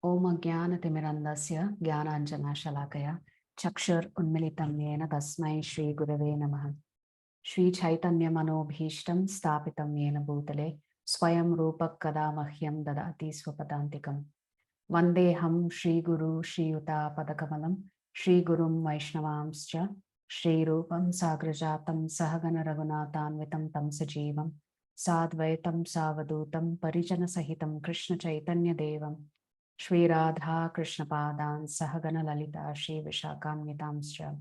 Om Jnana-timirandasya Jnananjana-shalakaya Chakshur Unmilitam Yena Tasmai Shri Gurave Namaha. Shri Chaitanya Manobhishtam Stapitam Yena Bhutale Swayam Rupak Kada Mahyam Dadati Swapadantikam. Vandeham Shri Guru Shri Yuta Padakamalam Shri Gurum Vaishnavamscha Shri Rupam Sagrajatam Sahagana Raghunathanvitam Tam Sajeevam Sadvaitam Savadutam Parijana Sahitam Krishna Chaitanya Devam Shri Radha Krishna Padan Sahagana Lalita Shri Vishakhamnitamscha.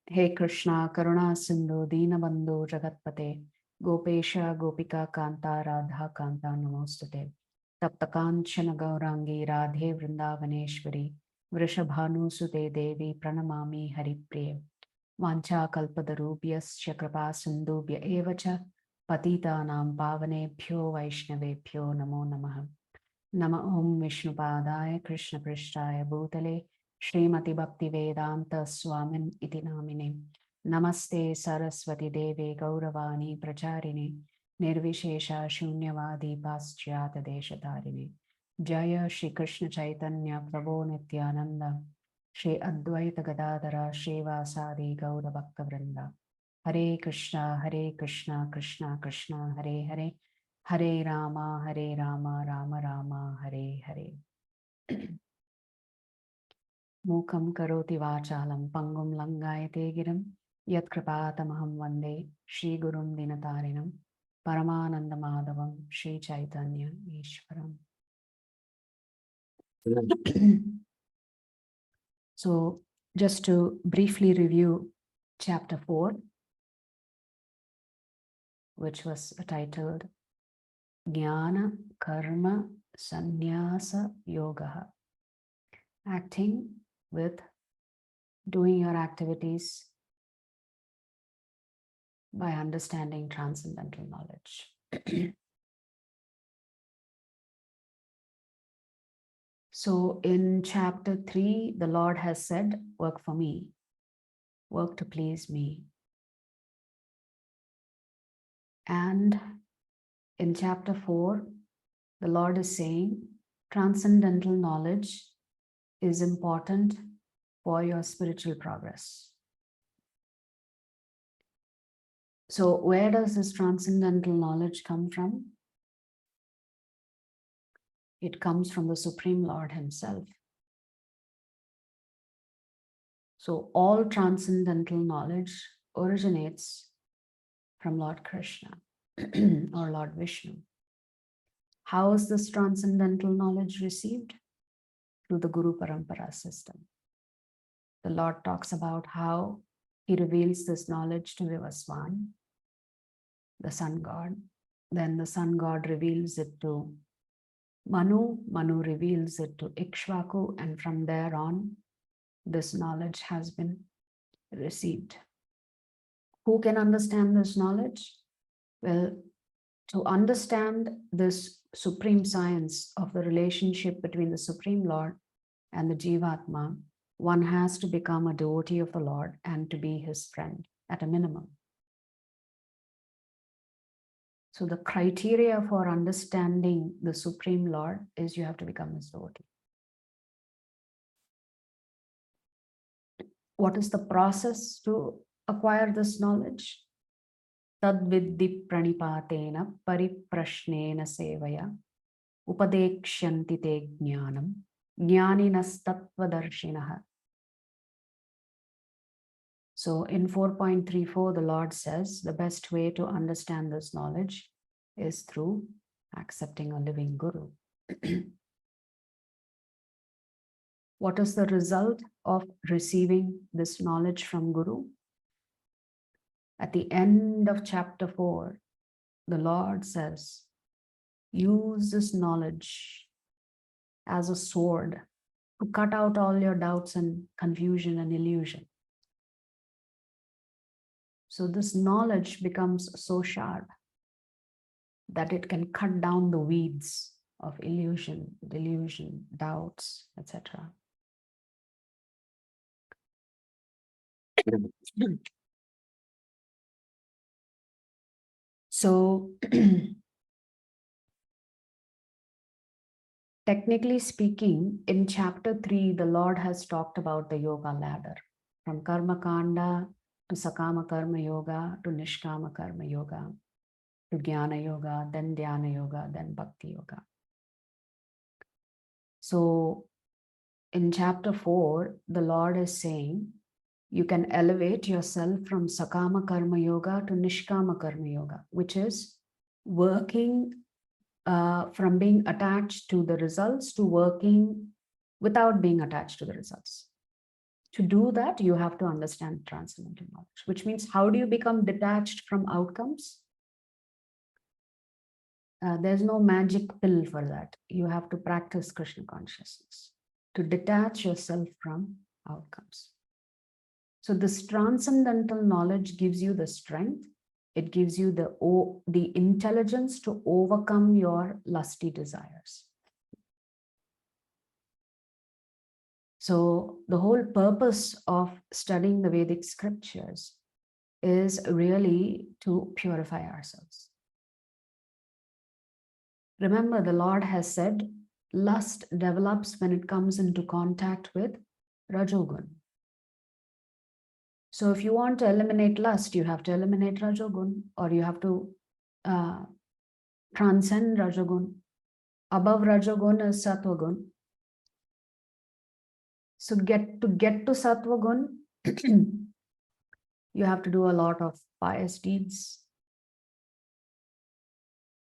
Hey Krishna Karuna Sindhu Deenabandhu Jagatpate Gopesha Gopika Kanta Radha Kanta Namostate Taptakanchana Gaurangi Radhe Vrindavaneshwari Vrishabhanu Sute Devi Pranamami Haripriye Vancha Kalpadarubhyascha Kripa Sindhubhya Evacha Patitanam Pavanebhyo Vaishnavebhyo Namo Namaha. Nama Om Vishnupadaya Krishna Prishtaya Bhutale Srimati Bhakti Vedanta Swamin Iti Namine Namaste Saraswati Deve Gauravani Pracharini Nirvishesha Shunyavadi Paschyata Deshatarine Jaya Shri Krishna Chaitanya Prabhu Nityananda Shri Advaita Gadadara Shri Vasadi Gaura Bhakta Vrinda Hare Krishna Krishna Krishna Hare Hare Hare Rama, Rama Rama, Hare Hare. Mukam karoti vachalam pangum langayate giram yat kripatamaham vande Shri Gurum Dinatarinam Paramananda Madhavam Shri Chaitanya Ishwaram. So just to briefly review chapter 4, which was titled Jnana Karma Sannyasa Yoga. Acting with doing your activities by understanding transcendental knowledge. So in chapter 3, the Lord has said, work for me, work to please me. And in chapter 4, the Lord is saying, transcendental knowledge is important for your spiritual progress. So where does this transcendental knowledge come from? It comes from the Supreme Lord Himself. So all transcendental knowledge originates from Lord Krishna or Lord Vishnu. How is this transcendental knowledge received? Through the Guru Parampara system. The Lord talks about how He reveals this knowledge to Vivaswan, the sun god. Then the sun god reveals it to Manu, Manu reveals it to Ikshvaku, and from there on, this knowledge has been received. Who can understand this knowledge? Well, to understand this supreme science of the relationship between the Supreme Lord and the Jivatma, one has to become a devotee of the Lord and to be His friend at a minimum. So the criteria for understanding the Supreme Lord is you have to become His devotee. What is the process to acquire this knowledge? Tadviddi pranipatena pariprashnena sevaya upadekshanti te jnanam jnaninas tattvadarshinaha. So in 4.34, the Lord says the best way to understand this knowledge is through accepting a living Guru. What is the result of receiving this knowledge from Guru? At the end of chapter 4, the Lord says, use this knowledge as a sword to cut out all your doubts and confusion and illusion. So this knowledge becomes so sharp that it can cut down the weeds of illusion, delusion, doubts, etc. So Technically speaking, in chapter 3, the Lord has talked about the yoga ladder from Karma Kanda to Sakama Karma Yoga to Nishkama Karma Yoga to Jnana Yoga, then Dhyana Yoga, then Bhakti Yoga. So in chapter 4, the Lord is saying, you can elevate yourself from Sakama Karma Yoga to Nishkama Karma Yoga, which is working from being attached to the results to working without being attached to the results. To do that, you have to understand transcendental knowledge, which means how do you become detached from outcomes? There's no magic pill for that. You have to practice Krishna consciousness to detach yourself from outcomes. So this transcendental knowledge gives you the strength. It gives you the intelligence to overcome your lusty desires. So the whole purpose of studying the Vedic scriptures is really to purify ourselves. Remember, the Lord has said, lust develops when it comes into contact with Rajogun. So if you want to eliminate lust, you have to eliminate Rajogun, or you have to transcend Rajogun. Above Rajogun is Sattvagun. So to get to Sattvagun, you have to do a lot of pious deeds,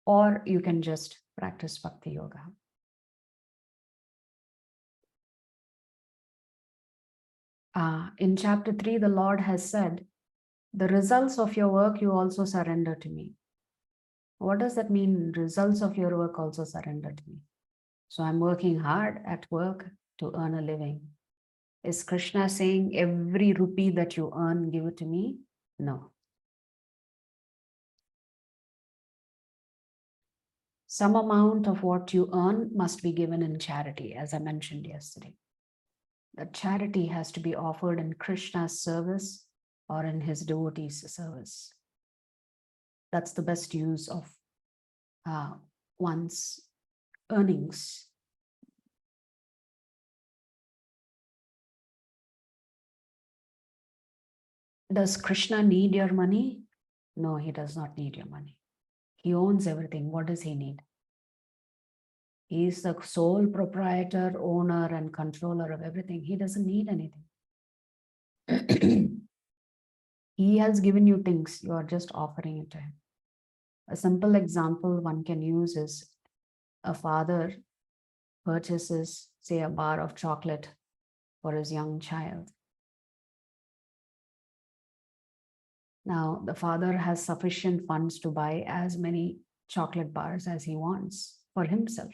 or you can just practice Bhakti Yoga. In chapter 3, the Lord has said, the results of your work you also surrender to me. What does that mean? Results of your work also surrender to me. So I'm working hard at work to earn a living. Is Krishna saying every rupee that you earn, give it to me? No. Some amount of what you earn must be given in charity, as I mentioned yesterday. That charity has to be offered in Krishna's service or in his devotees' service. That's the best use of one's earnings. Does Krishna need your money? No, he does not need your money. He owns everything. What does he need? He is the sole proprietor, owner, and controller of everything. He doesn't need anything. He has given you things. You are just offering it to him. A simple example one can use is a father purchases, say, a bar of chocolate for his young child. Now, the father has sufficient funds to buy as many chocolate bars as he wants for himself.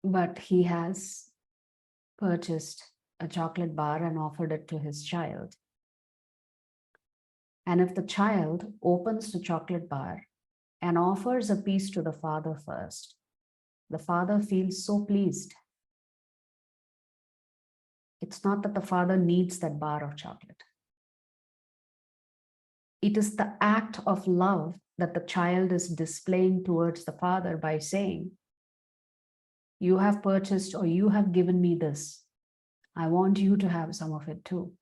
But he has purchased a chocolate bar and offered it to his child. And if the child opens the chocolate bar and offers a piece to the father first, the father feels so pleased. It's not that the father needs that bar of chocolate. It is the act of love that the child is displaying towards the father by saying, you have purchased or you have given me this. I want you to have some of it too.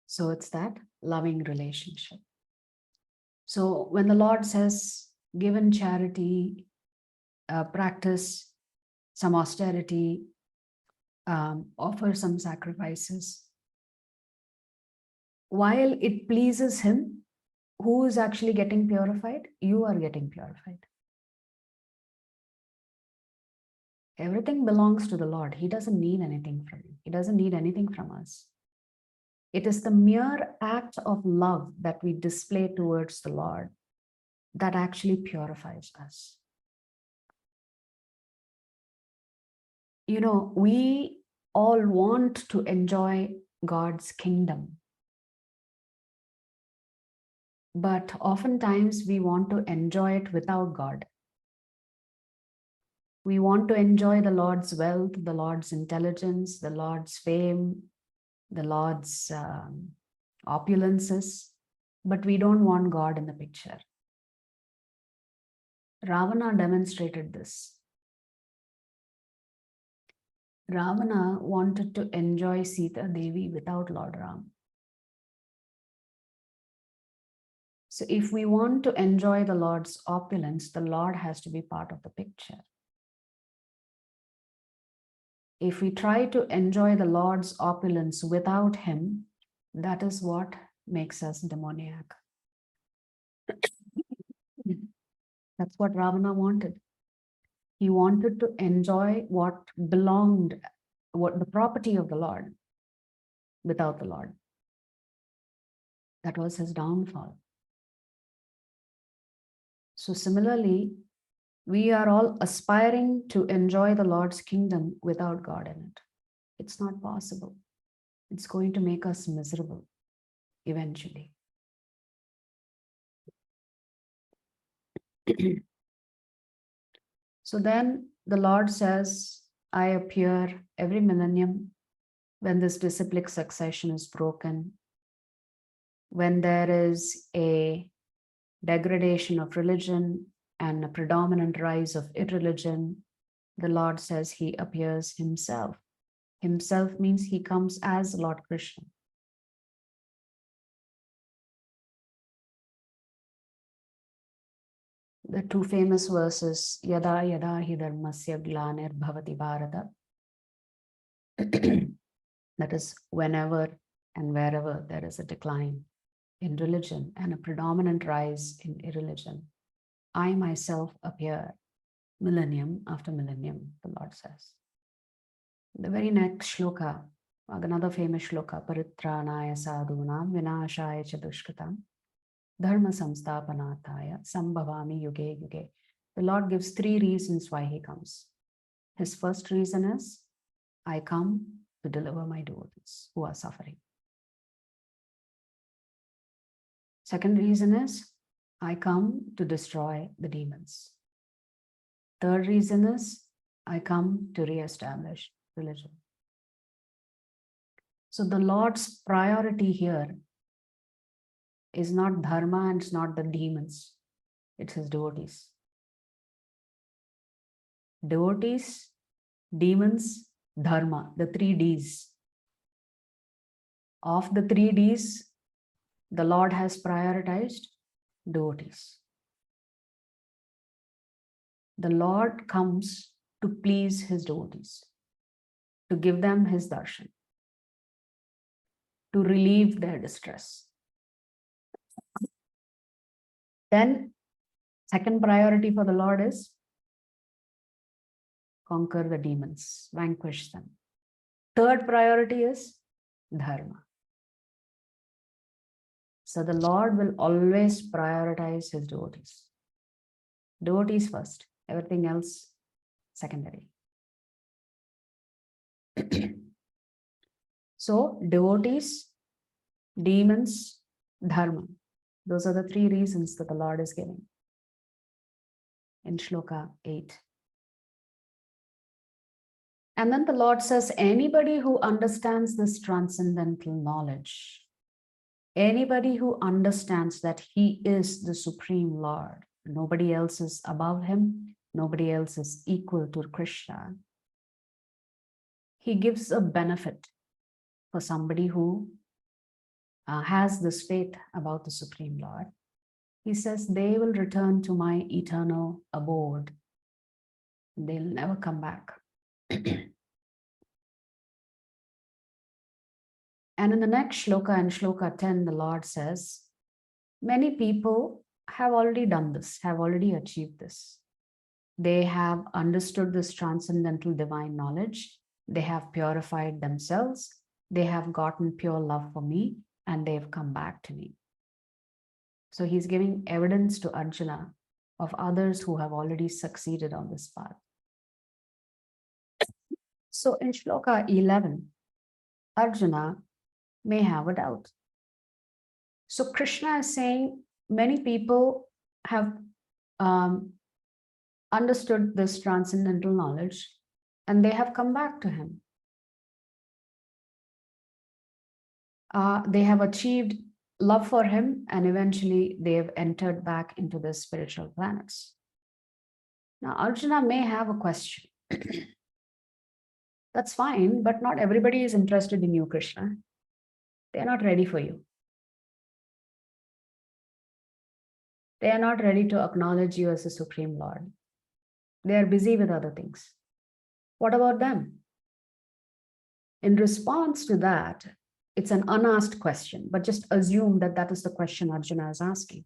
So it's that loving relationship. So when the Lord says, give in charity, practice some austerity, offer some sacrifices, while it pleases him, who is actually getting purified? You are getting purified. Everything belongs to the Lord. He doesn't need anything from you. He doesn't need anything from us. It is the mere act of love that we display towards the Lord that actually purifies us. You know, we all want to enjoy God's kingdom. But oftentimes we want to enjoy it without God. We want to enjoy the Lord's wealth, the Lord's intelligence, the Lord's fame, the Lord's opulences, but we don't want God in the picture. Ravana demonstrated this. Ravana wanted to enjoy Sita Devi without Lord Ram. So if we want to enjoy the Lord's opulence, the Lord has to be part of the picture. If we try to enjoy the Lord's opulence without him, that is what makes us demoniac. That's what Ravana wanted. He wanted to enjoy what belonged, what the property of the Lord without the Lord. That was his downfall. So similarly, we are all aspiring to enjoy the Lord's kingdom without God in it. It's not possible. It's going to make us miserable eventually. So then the Lord says, I appear every millennium when this disciplic succession is broken, when there is a degradation of religion and a predominant rise of irreligion. The Lord says he appears himself. Himself means he comes as Lord Krishna. The two famous verses, Yada Yada Hi Dharmasya Glanir Bhavati Bharata. That is, whenever and wherever there is a decline in religion and a predominant rise in irreligion, I myself appear millennium after millennium, the Lord says. The very next shloka, another famous shloka, Paritranaya sadhunam vinashaya cha dushkritam dharma samsthapanataya sambhavami yuge yuge. The Lord gives three reasons why he comes. His first reason is, I come to deliver my devotees who are suffering. Second reason is, I come to destroy the demons. Third reason is, I come to re-establish religion. So the Lord's priority here is not dharma and it's not the demons. It's his devotees. Devotees, demons, dharma, the three Ds. Of the three Ds, the Lord has prioritized devotees. The Lord comes to please his devotees, to give them his darshan, to relieve their distress. Then, second priority for the Lord is conquer the demons, vanquish them. Third priority is dharma. So the Lord will always prioritize his devotees. Devotees first, everything else secondary. So devotees, demons, dharma. Those are the three reasons that the Lord is giving in Shloka 8. And then the Lord says, anybody who understands this transcendental knowledge, anybody who understands that he is the Supreme Lord, nobody else is above him, nobody else is equal to Krishna, he gives a benefit for somebody who has this faith about the Supreme Lord. He says, they will return to my eternal abode. They'll never come back. And in the next shloka, in shloka 10, the Lord says, many people have already done this, have already achieved this. They have understood this transcendental divine knowledge. They have purified themselves. They have gotten pure love for me, and they've come back to me. So he's giving evidence to Arjuna of others who have already succeeded on this path. So in shloka 11, Arjuna may have a doubt. So Krishna is saying many people have understood this transcendental knowledge and they have come back to him. They have achieved love for him and eventually they have entered back into the spiritual planets. Now, Arjuna may have a question. That's fine, but not everybody is interested in you, Krishna. They're not ready for you. They are not ready to acknowledge you as the Supreme Lord. They are busy with other things. What about them? In response to that, it's an unasked question, but just assume that that is the question Arjuna is asking.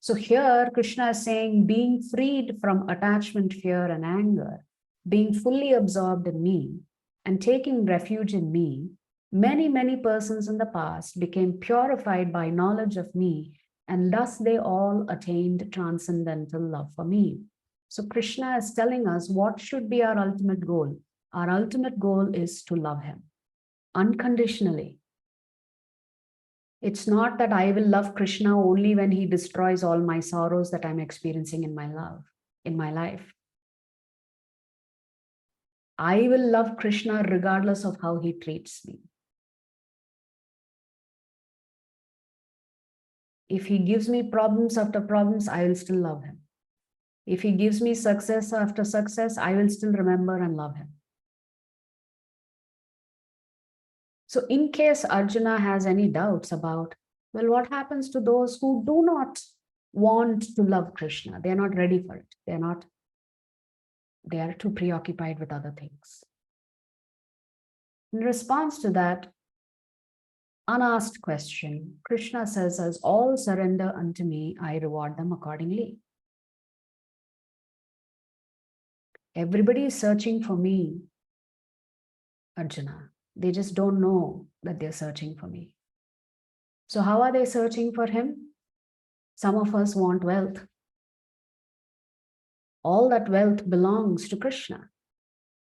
So here, Krishna is saying, being freed from attachment, fear, and anger, being fully absorbed in me, and taking refuge in me, many, many persons in the past became purified by knowledge of me, and thus they all attained transcendental love for me. So Krishna is telling us what should be our ultimate goal. Our ultimate goal is to love him unconditionally. It's not that I will love Krishna only when he destroys all my sorrows that I'm experiencing in my life. I will love Krishna regardless of how he treats me. If he gives me problems after problems, I will still love him. If he gives me success after success, I will still remember and love him. So in case Arjuna has any doubts about, well, what happens to those who do not want to love Krishna? They're not ready for it. They are too preoccupied with other things. In response to that unasked question, Krishna says, as all surrender unto me, I reward them accordingly. Everybody is searching for me, Arjuna. They just don't know that they're searching for me. So how are they searching for him? Some of us want wealth. All that wealth belongs to Krishna.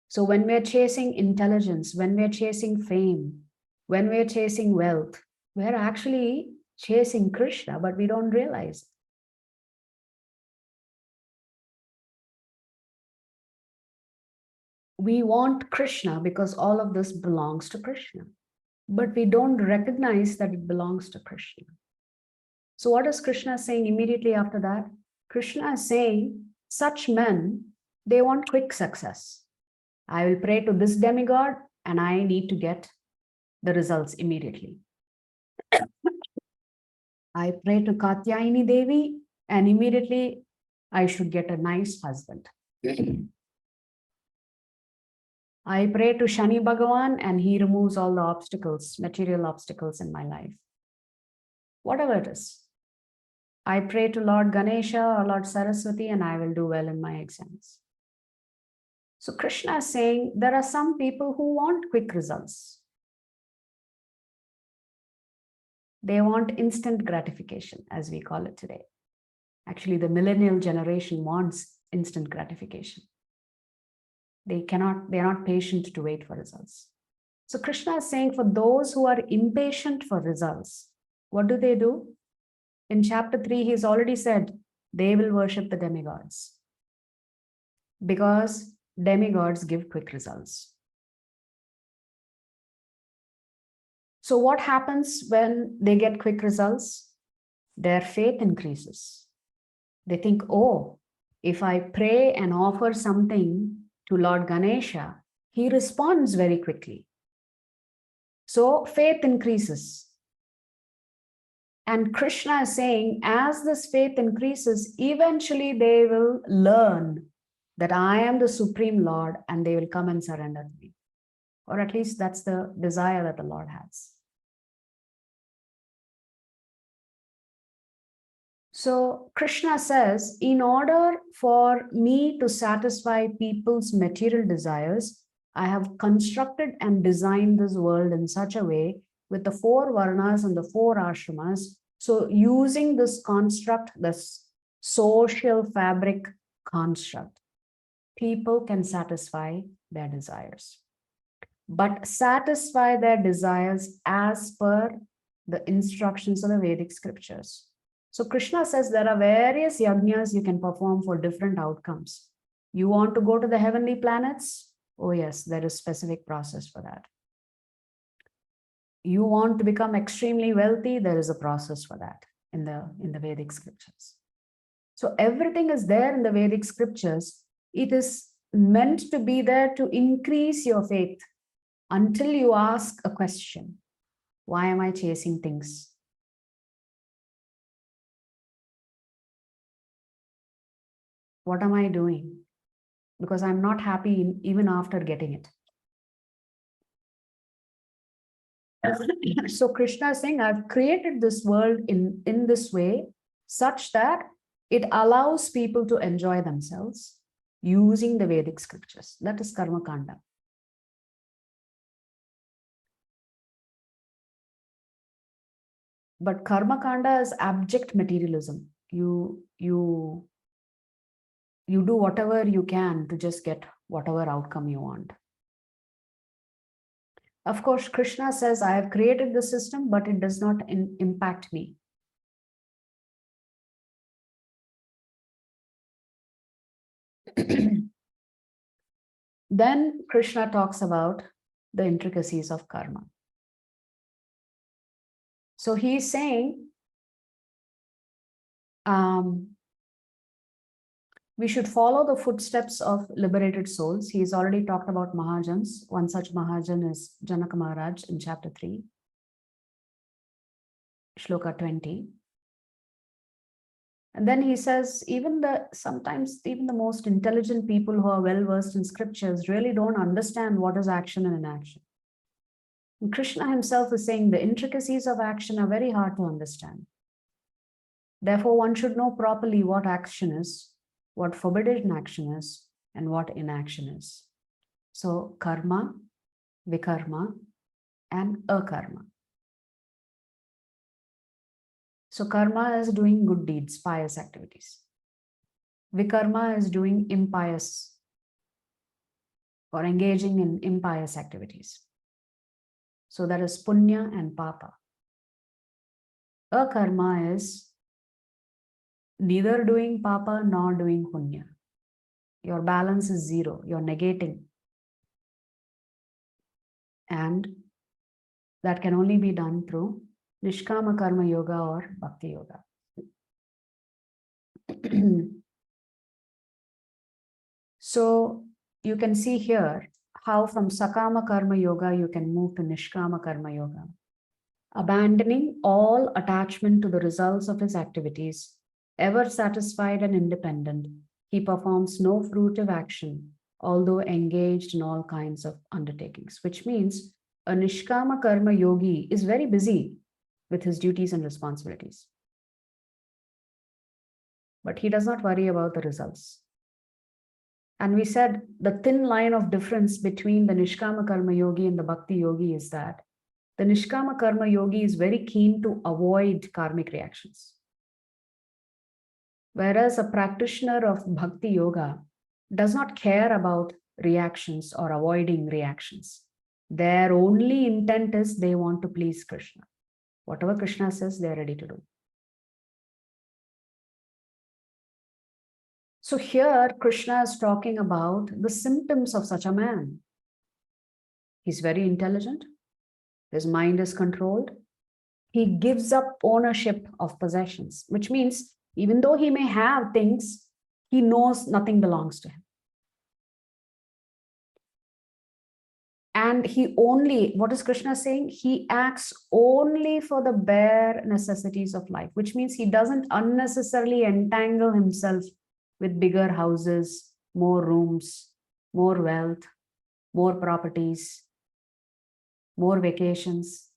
So when we're chasing intelligence, when we're chasing fame, when we're chasing wealth, we're actually chasing Krishna, but we don't realize. We want Krishna because all of this belongs to Krishna, but we don't recognize that it belongs to Krishna. So what is Krishna saying immediately after that? Krishna is saying, such men, they want quick success. I will pray to this demigod and I need to get the results immediately. I pray to Katyayani Devi and immediately I should get a nice husband. I pray to Shani Bhagavan and he removes all the obstacles, material obstacles in my life. Whatever it is. I pray to Lord Ganesha or Lord Saraswati and I will do well in my exams. So Krishna is saying there are some people who want quick results. They want instant gratification, as we call it today. Actually, the millennial generation wants instant gratification. They're not patient to wait for results. So Krishna is saying for those who are impatient for results, what do? In chapter 3, he's already said they will worship the demigods because demigods give quick results. So what happens when they get quick results? Their faith increases. They think, oh, if I pray and offer something to Lord Ganesha, he responds very quickly. So faith increases. And Krishna is saying, as this faith increases, eventually they will learn that I am the Supreme Lord and they will come and surrender to me. Or at least that's the desire that the Lord has. So Krishna says, in order for me to satisfy people's material desires, I have constructed and designed this world in such a way with the 4 varnas and the 4 ashramas. So using this construct, this social fabric construct, people can satisfy their desires. But satisfy their desires as per the instructions of the Vedic scriptures. So Krishna says there are various yajnas you can perform for different outcomes. You want to go to the heavenly planets? Oh yes, there is a specific process for that. You want to become extremely wealthy? There is a process for that in the Vedic scriptures. So everything is there in the Vedic scriptures, It is meant to be there to increase your faith until you ask a question. Why am I chasing things? What am I doing? Because I'm not happy even after getting it. So Krishna is saying, I've created this world in this way such that it allows people to enjoy themselves using the Vedic scriptures. That is Karma Kanda. But Karma Kanda is abject materialism. You do whatever you can to just get whatever outcome you want. Of course, Krishna says, I have created the system, but it does not impact me. Then Krishna talks about the intricacies of karma. So he's saying, we should follow the footsteps of liberated souls. He's already talked about Mahajans. One such Mahajan is Janaka Maharaj in chapter 3, Shloka 20. And then he says, sometimes even the most intelligent people who are well-versed in scriptures really don't understand what is action and inaction. And Krishna himself is saying the intricacies of action are very hard to understand. Therefore, one should know properly what action is, what forbidden action is, and what inaction is. So karma, vikarma, and akarma. So karma is doing good deeds, pious activities. Vikarma is doing impious or engaging in impious activities. So that is punya and papa. Akarma is neither doing papa nor doing punya. Your balance is zero. You're negating. And that can only be done through Nishkama Karma Yoga or Bhakti Yoga. So you can see here how from Sakama Karma Yoga you can move to Nishkama Karma Yoga. Abandoning all attachment to the results of his activities, ever satisfied and independent, he performs no fruitive action, although engaged in all kinds of undertakings, which means a Nishkama Karma Yogi is very busy with his duties and responsibilities. But he does not worry about the results. And we said the thin line of difference between the Nishkama Karma Yogi and the Bhakti Yogi is that the Nishkama Karma Yogi is very keen to avoid karmic reactions. Whereas a practitioner of Bhakti Yoga does not care about reactions or avoiding reactions. Their only intent is they want to please Krishna. Whatever Krishna says, they're ready to do. So here, Krishna is talking about the symptoms of such a man. He's very intelligent. His mind is controlled. He gives up ownership of possessions, which means even though he may have things, he knows nothing belongs to him. And what is Krishna saying? He acts only for the bare necessities of life, which means he doesn't unnecessarily entangle himself with bigger houses, more rooms, more wealth, more properties, more vacations.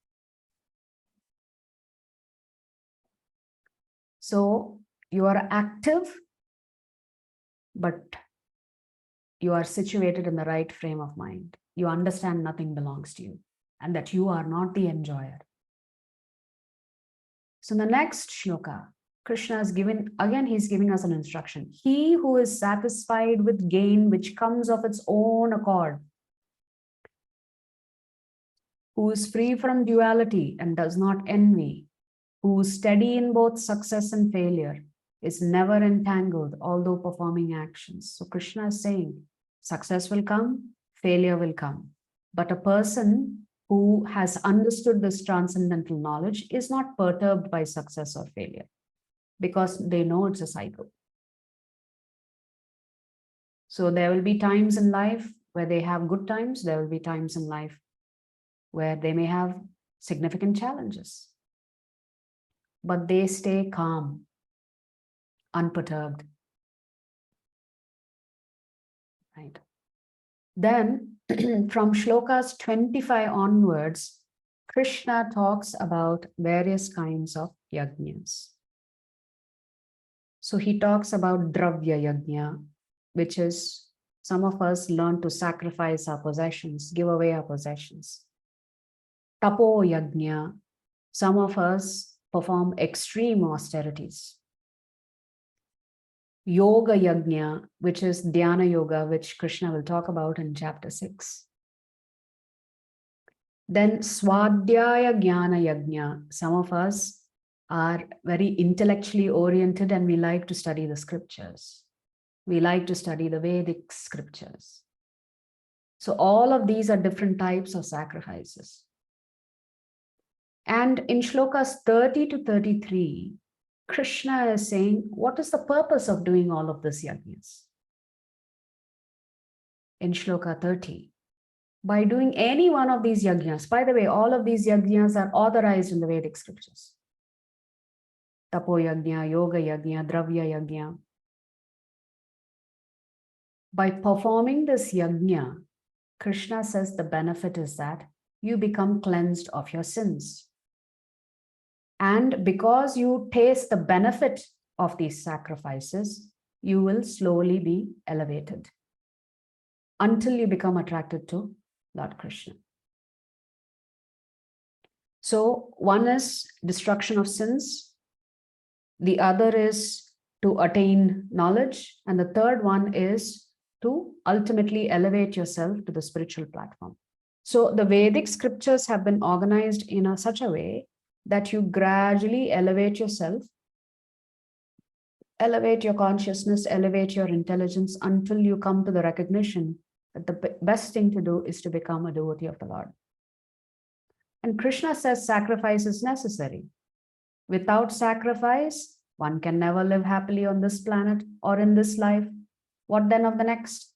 So you are active, but you are situated in the right frame of mind. You understand nothing belongs to you and that you are not the enjoyer. So in the next shloka, Krishna is he's giving us an instruction. He who is satisfied with gain which comes of its own accord, who is free from duality and does not envy, who is steady in both success and failure, is never entangled, although performing actions. So Krishna is saying, success will come, failure will come. But a person who has understood this transcendental knowledge is not perturbed by success or failure, because they know it's a cycle. So there will be times in life where they have good times. There will be times in life where they may have significant challenges. But they stay calm, unperturbed. Right? Then from shlokas 25 onwards, Krishna talks about various kinds of yajnas. So he talks about dravya yajna, which is some of us learn to sacrifice our possessions, give away our possessions. Tapo yajna, some of us perform extreme austerities. Yoga yajna, which is dhyana yoga, which Krishna will talk about in chapter 6. Then swadhyaya jnana yajna, some of us are very intellectually oriented and we like to study the scriptures. We like to study the Vedic scriptures. So all of these are different types of sacrifices. And in shlokas 30 to 33, Krishna is saying, what is the purpose of doing all of this yajnas? In shloka 30, by doing any one of these yajnas, by the way, all of these yajnas are authorized in the Vedic scriptures. Tapo yajna, yoga yajna, dravya yajna. By performing this yajna, Krishna says the benefit is that you become cleansed of your sins. And because you taste the benefit of these sacrifices, you will slowly be elevated until you become attracted to Lord Krishna. So one is destruction of sins. The other is to attain knowledge. And the third one is to ultimately elevate yourself to the spiritual platform. So the Vedic scriptures have been organized in such a way that you gradually elevate yourself, elevate your consciousness, elevate your intelligence until you come to the recognition that the best thing to do is to become a devotee of the Lord. And Krishna says sacrifice is necessary. Without sacrifice, one can never live happily on this planet or in this life. What then of the next?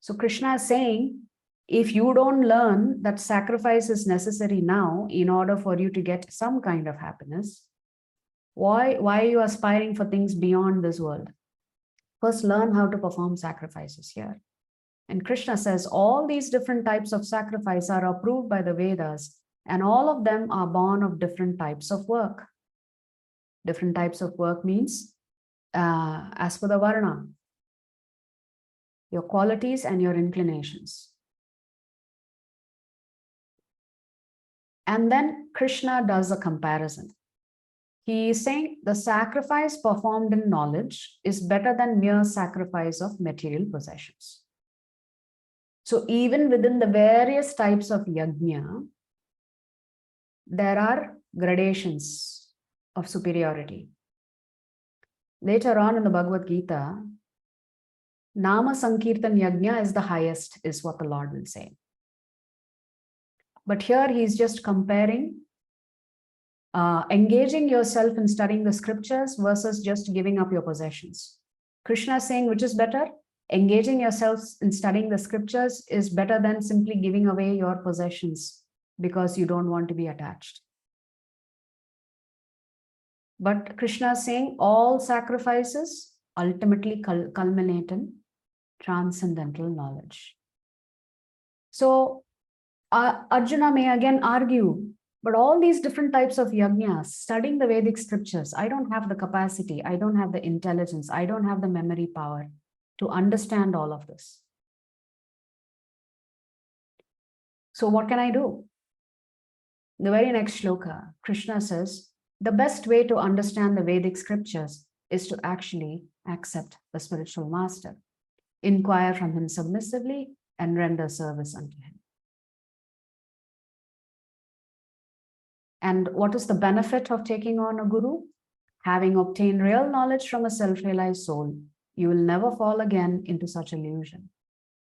So Krishna is saying, if you don't learn that sacrifice is necessary now in order for you to get some kind of happiness, why are you aspiring for things beyond this world? First, learn how to perform sacrifices here. And Krishna says all these different types of sacrifice are approved by the Vedas, and all of them are born of different types of work. Different types of work means as per the Varna, your qualities and your inclinations. And then Krishna does a comparison. He is saying the sacrifice performed in knowledge is better than mere sacrifice of material possessions. So even within the various types of yajna, there are gradations of superiority. Later on in the Bhagavad Gita, Nama Sankirtan Yajna is the highest, is what the Lord will say. But here he's just comparing engaging yourself in studying the scriptures versus just giving up your possessions. Krishna is saying, which is better? Engaging yourself in studying the scriptures is better than simply giving away your possessions because you don't want to be attached. But Krishna is saying all sacrifices ultimately culminate in transcendental knowledge. So Arjuna may again argue, but all these different types of yajnas, studying the Vedic scriptures, I don't have the capacity, I don't have the intelligence, I don't have the memory power to understand all of this. So what can I do? The very next shloka, Krishna says, the best way to understand the Vedic scriptures is to actually accept the spiritual master, inquire from him submissively, and render service unto him. And what is the benefit of taking on a guru? Having obtained real knowledge from a self-realized soul, you will never fall again into such illusion.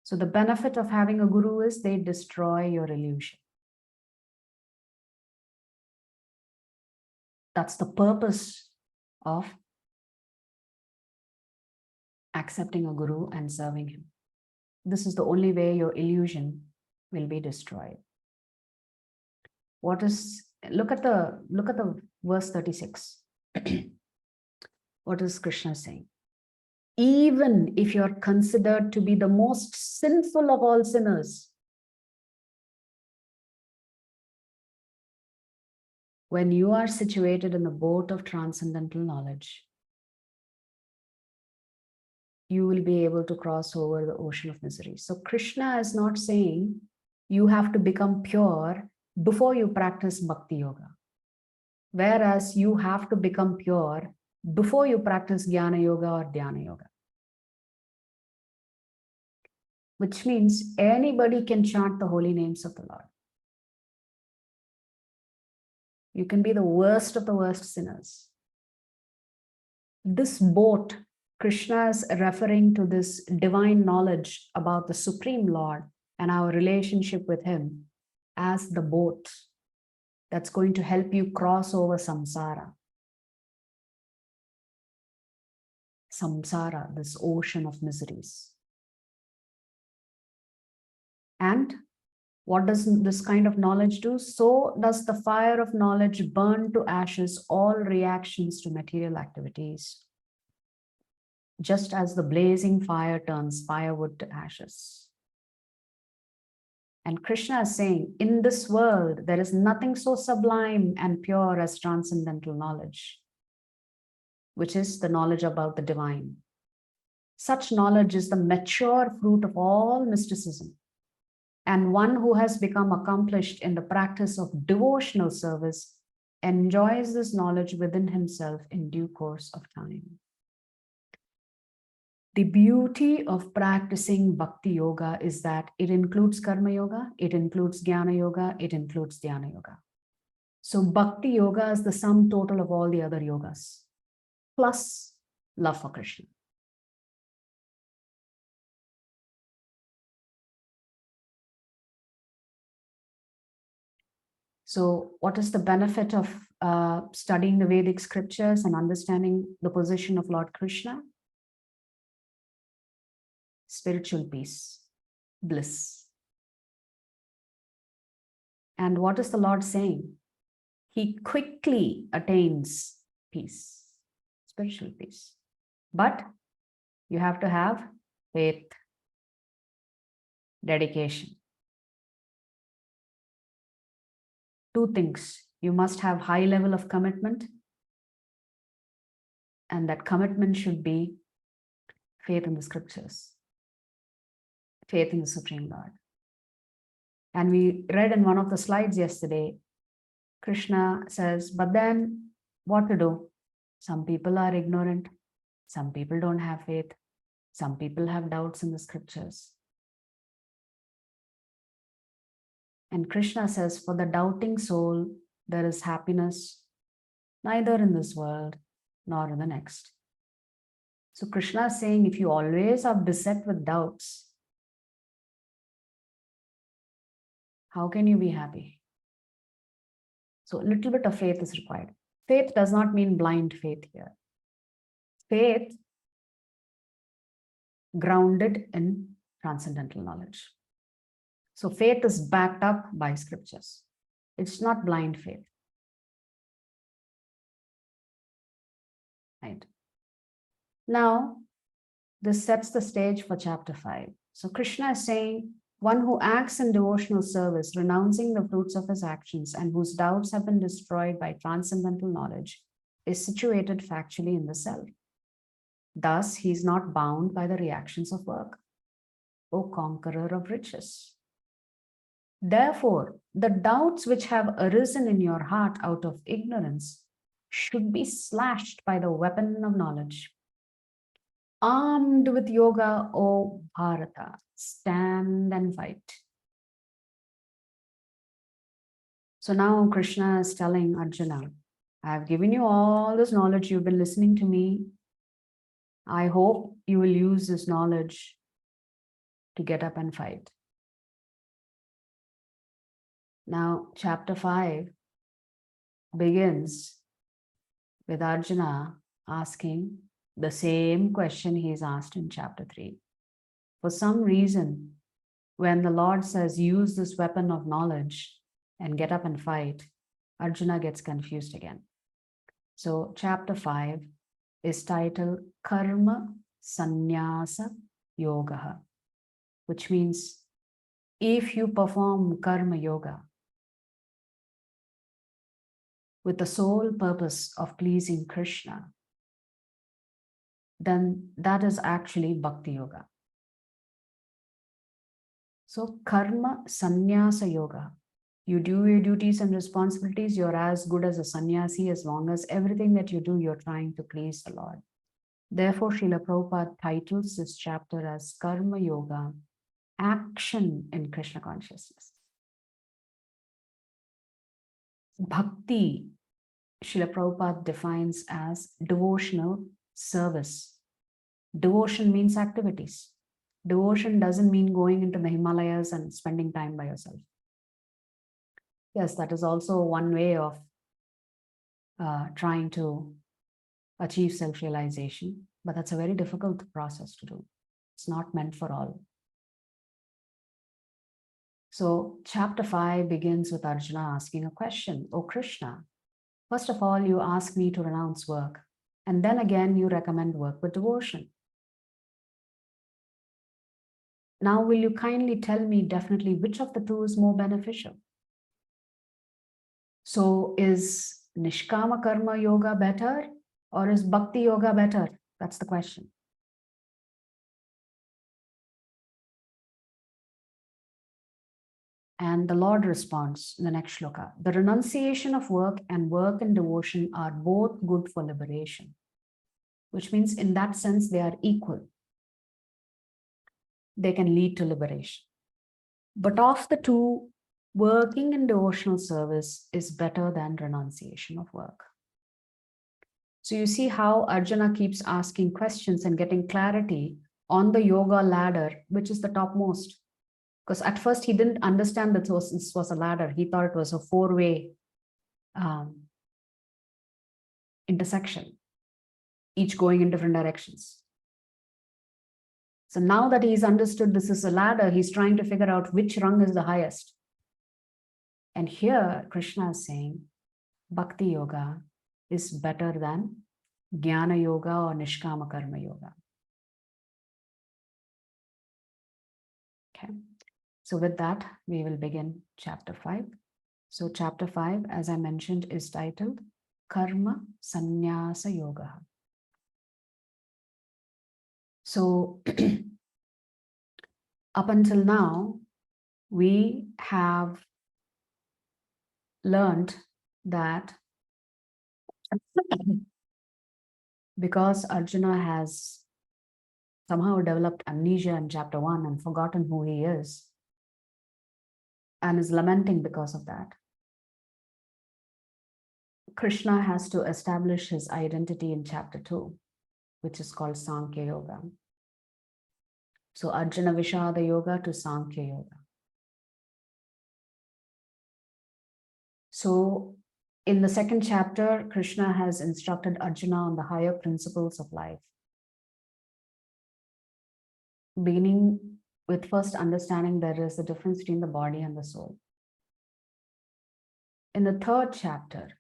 So the benefit of having a guru is they destroy your illusion. That's the purpose of accepting a guru and serving him. This is the only way your illusion will be destroyed. What is, look at the verse 36. What is Krishna saying? Even if you're considered to be the most sinful of all sinners, when you are situated in the boat of transcendental knowledge, you will be able to cross over the ocean of misery. So Krishna is not saying you have to become pure before you practice bhakti yoga, whereas you have to become pure before you practice jnana yoga or dhyana yoga. Which means anybody can chant the holy names of the Lord. You can be the worst of the worst sinners. This boat, Krishna is referring to this divine knowledge about the Supreme Lord and our relationship with Him as the boat that's going to help you cross over samsara. Samsara, this ocean of miseries. And what does this kind of knowledge do? So does the fire of knowledge burn to ashes all reactions to material activities, just as the blazing fire turns firewood to ashes. And Krishna is saying, in this world, there is nothing so sublime and pure as transcendental knowledge, which is the knowledge about the divine. Such knowledge is the mature fruit of all mysticism. And one who has become accomplished in the practice of devotional service enjoys this knowledge within himself in due course of time. The beauty of practicing bhakti yoga is that it includes karma yoga, it includes jnana yoga, it includes dhyana yoga. So bhakti yoga is the sum total of all the other yogas, plus love for Krishna. So what is the benefit of studying the Vedic scriptures and understanding the position of Lord Krishna? Spiritual peace, bliss. And what is the Lord saying? He quickly attains peace, spiritual peace. But you have to have faith, dedication. Two things. You must have high level of commitment, and that commitment should be faith in the scriptures, faith in the Supreme Lord. And we read in one of the slides yesterday, Krishna says, but then what to do? Some people are ignorant. Some people don't have faith. Some people have doubts in the scriptures. And Krishna says, for the doubting soul, there is happiness neither in this world nor in the next. So Krishna is saying, if you always are beset with doubts, how can you be happy? So a little bit of faith is required. Faith does not mean blind faith here. Faith grounded in transcendental knowledge. So faith is backed up by scriptures. It's not blind faith. Right? Now, this sets the stage for chapter 5. So Krishna is saying, one who acts in devotional service, renouncing the fruits of his actions and whose doubts have been destroyed by transcendental knowledge, is situated factually in the self. Thus, he is not bound by the reactions of work. O conqueror of riches. Therefore, the doubts which have arisen in your heart out of ignorance should be slashed by the weapon of knowledge. Armed with yoga, O Bharata, stand and fight. So now Krishna is telling Arjuna, I have given you all this knowledge. You've been listening to me. I hope you will use this knowledge to get up and fight. Now, chapter 5 begins with Arjuna asking the same question he is asked in chapter 3. For some reason, when the Lord says, use this weapon of knowledge and get up and fight, Arjuna gets confused again. So chapter 5 is titled Karma Sannyasa Yoga, which means if you perform karma yoga with the sole purpose of pleasing Krishna, then that is actually bhakti yoga. So karma sannyasa yoga. You do your duties and responsibilities, you're as good as a sannyasi as long as everything that you do, you're trying to please the Lord. Therefore, Srila Prabhupada titles this chapter as Karma Yoga, action in Krishna consciousness. Bhakti, Srila Prabhupada defines as devotional service. Devotion means activities. Devotion doesn't mean going into the Himalayas and spending time by yourself. Yes, that is also one way of trying to achieve self-realization, but that's a very difficult process to do. It's not meant for all. So chapter 5 begins with Arjuna asking a question. Oh Krishna, first of all, you ask me to renounce work, and then again you recommend work with devotion. Now will you kindly tell me definitely which of the two is more beneficial? So is Nishkama Karma Yoga better or is Bhakti Yoga better? That's the question. And the Lord responds in the next shloka, the renunciation of work and work and devotion are both good for liberation, which means in that sense they are equal. They can lead to liberation. But of the two, working in devotional service is better than renunciation of work. So you see how Arjuna keeps asking questions and getting clarity on the yoga ladder, which is the topmost. Because at first he didn't understand that this was a ladder. He thought it was a four-way intersection, each going in different directions. So now that he's understood this is a ladder, he's trying to figure out which rung is the highest. And here Krishna is saying, Bhakti Yoga is better than Jnana Yoga or Nishkama Karma Yoga. Okay. So with that, we will begin chapter 5. So chapter 5, as I mentioned, is titled Karma Sannyasa Yoga. So up until now, we have learned that because Arjuna has somehow developed amnesia in chapter 1 and forgotten who he is, and is lamenting because of that, Krishna has to establish his identity in chapter 2, which is called Sankhya Yoga. So Arjuna Vishada Yoga to Sankhya Yoga. So in the second chapter, Krishna has instructed Arjuna on the higher principles of life, beginning with first understanding there is a difference between the body and the soul. In the third chapter,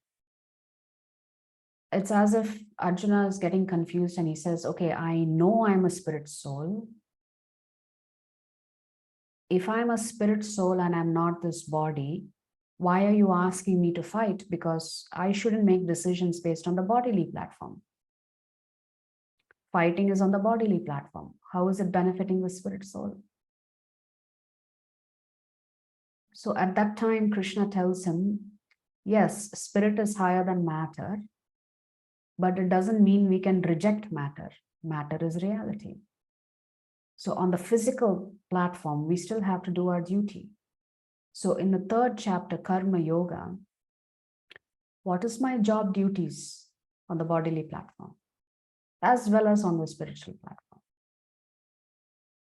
it's as if Arjuna is getting confused and he says, okay, I know I'm a spirit soul. If I'm a spirit soul and I'm not this body, why are you asking me to fight? Because I shouldn't make decisions based on the bodily platform. Fighting is on the bodily platform. How is it benefiting the spirit soul? So at that time, Krishna tells him, yes, spirit is higher than matter, but it doesn't mean we can reject matter. Matter is reality. So on the physical platform, we still have to do our duty. So in the third chapter, Karma Yoga, what is my job duties on the bodily platform, as well as on the spiritual platform?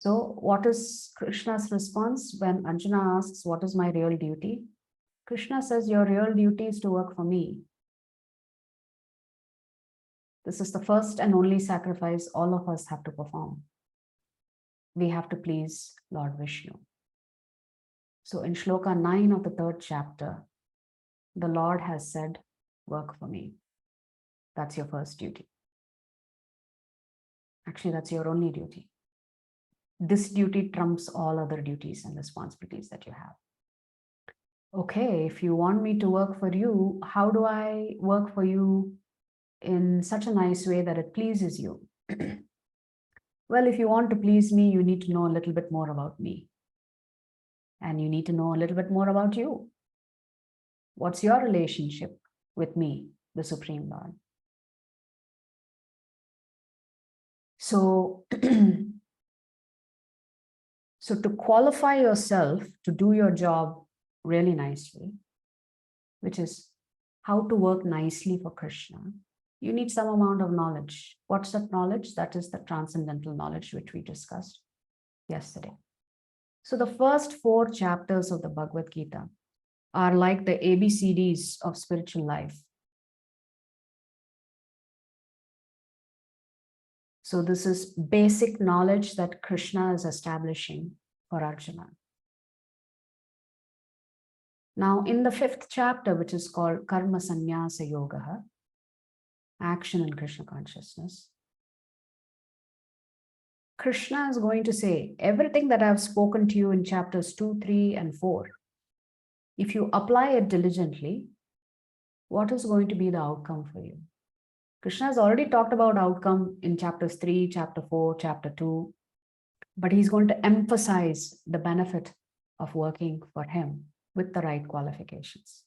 So what is Krishna's response when Arjuna asks, what is my real duty? Krishna says, your real duty is to work for me. This is the first and only sacrifice all of us have to perform. we have to please Lord Vishnu. So in Shloka 9 of the 3rd chapter, the Lord has said, work for me. That's your first duty. Actually, that's your only duty. This duty trumps all other duties and responsibilities that you have. Okay, if you want me to work for you, how do I work for you in such a nice way that it pleases you? Well, if you want to please me, you need to know a little bit more about me. And you need to know a little bit more about you. What's your relationship with me, the Supreme Lord? So, so to qualify yourself to do your job really nicely, which is how to work nicely for Krishna, you need some amount of knowledge. What's that knowledge? That is the transcendental knowledge which we discussed yesterday. So the first 4 chapters of the Bhagavad Gita are like the ABCDs of spiritual life. So this is basic knowledge that Krishna is establishing for Arjuna. Now in the 5th chapter, which is called Karma Sannyasa Yoga, action in Krishna consciousness, Krishna is going to say, everything that I've spoken to you in chapters 2, 3, and 4, if you apply it diligently, what is going to be the outcome for you? Krishna has already talked about outcome in chapters 3, chapter 4, chapter 2, but he's going to emphasize the benefit of working for him with the right qualifications.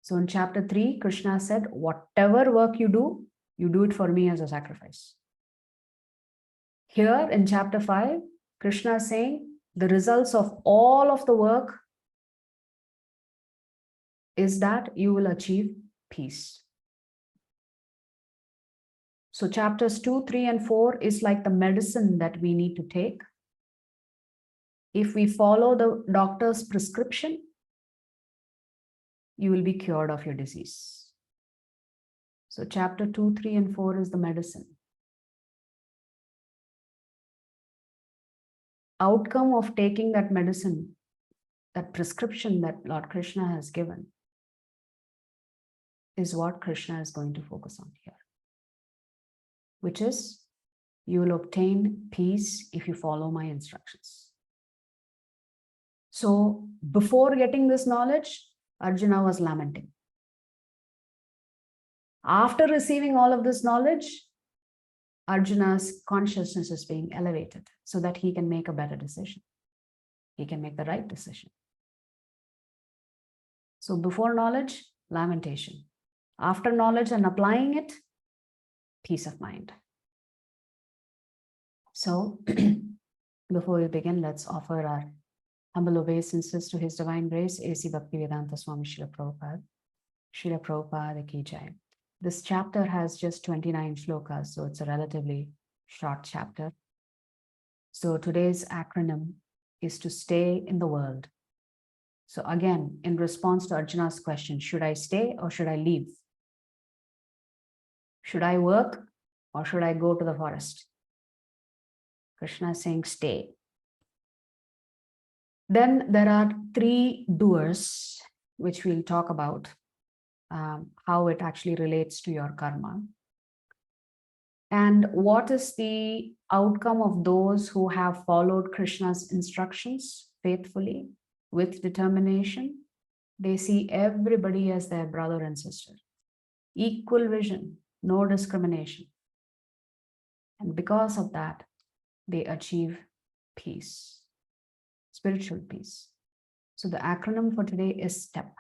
So in chapter 3, Krishna said, whatever work you do it for me as a sacrifice. Here in chapter 5, Krishna is saying the results of all of the work is that you will achieve peace. So chapters 2, 3, and 4 is like the medicine that we need to take. If we follow the doctor's prescription, you will be cured of your disease. So chapter 2, 3, and 4 is the medicine. Outcome of taking that medicine, that prescription that Lord Krishna has given, is what Krishna is going to focus on here, which is you will obtain peace if you follow my instructions. So before getting this knowledge, Arjuna was lamenting. After receiving all of this knowledge, Arjuna's consciousness is being elevated so that he can make a better decision. He can make the right decision. So before knowledge, lamentation. After knowledge and applying it, peace of mind. So before we begin, let's offer our humble obeisances to His Divine Grace, A.C. Bhaktivedanta Swami Srila Prabhupada. Srila Prabhupada Ki Jai. This chapter has just 29 shlokas, so it's a relatively short chapter. So today's acronym is to stay in the world. So again, in response to Arjuna's question, should I stay or should I leave? Should I work or should I go to the forest? Krishna is saying stay. Then there are 3 doers, which we'll talk about, how it actually relates to your karma. And what is the outcome of those who have followed Krishna's instructions faithfully, with determination? They see everybody as their brother and sister. Equal vision, no discrimination. And because of that, they achieve peace, spiritual peace. So the acronym for today is STEP.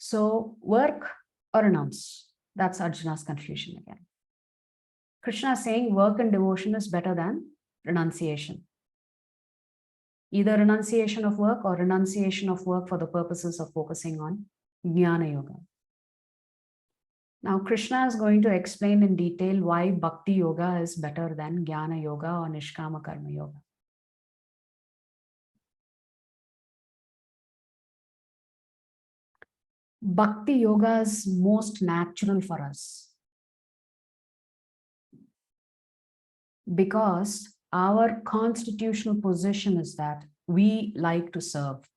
So work or renounce. That's Arjuna's confusion again. Krishna is saying work and devotion is better than renunciation. Either renunciation of work or renunciation of work for the purposes of focusing on Jnana Yoga. Now, Krishna is going to explain in detail why Bhakti Yoga is better than Jnana Yoga or Nishkama Karma Yoga. Bhakti Yoga is most natural for us. Because our constitutional position is that we like to serve.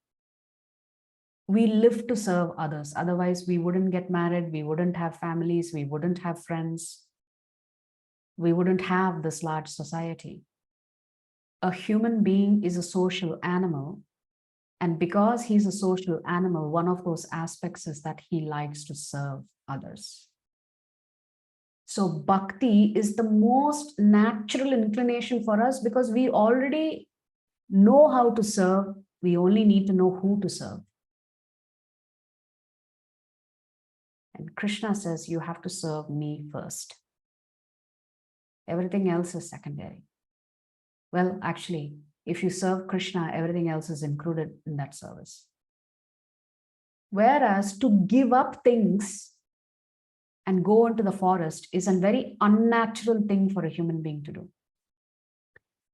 We live to serve others. Otherwise, we wouldn't get married, we wouldn't have families, we wouldn't have friends, we wouldn't have this large society. A human being is a social animal. And because he's a social animal, one of those aspects is that he likes to serve others. So bhakti is the most natural inclination for us because we already know how to serve. We only need to know who to serve. And Krishna says, you have to serve me first. Everything else is secondary. Well, actually, if you serve Krishna, everything else is included in that service. Whereas to give up things and go into the forest is a very unnatural thing for a human being to do.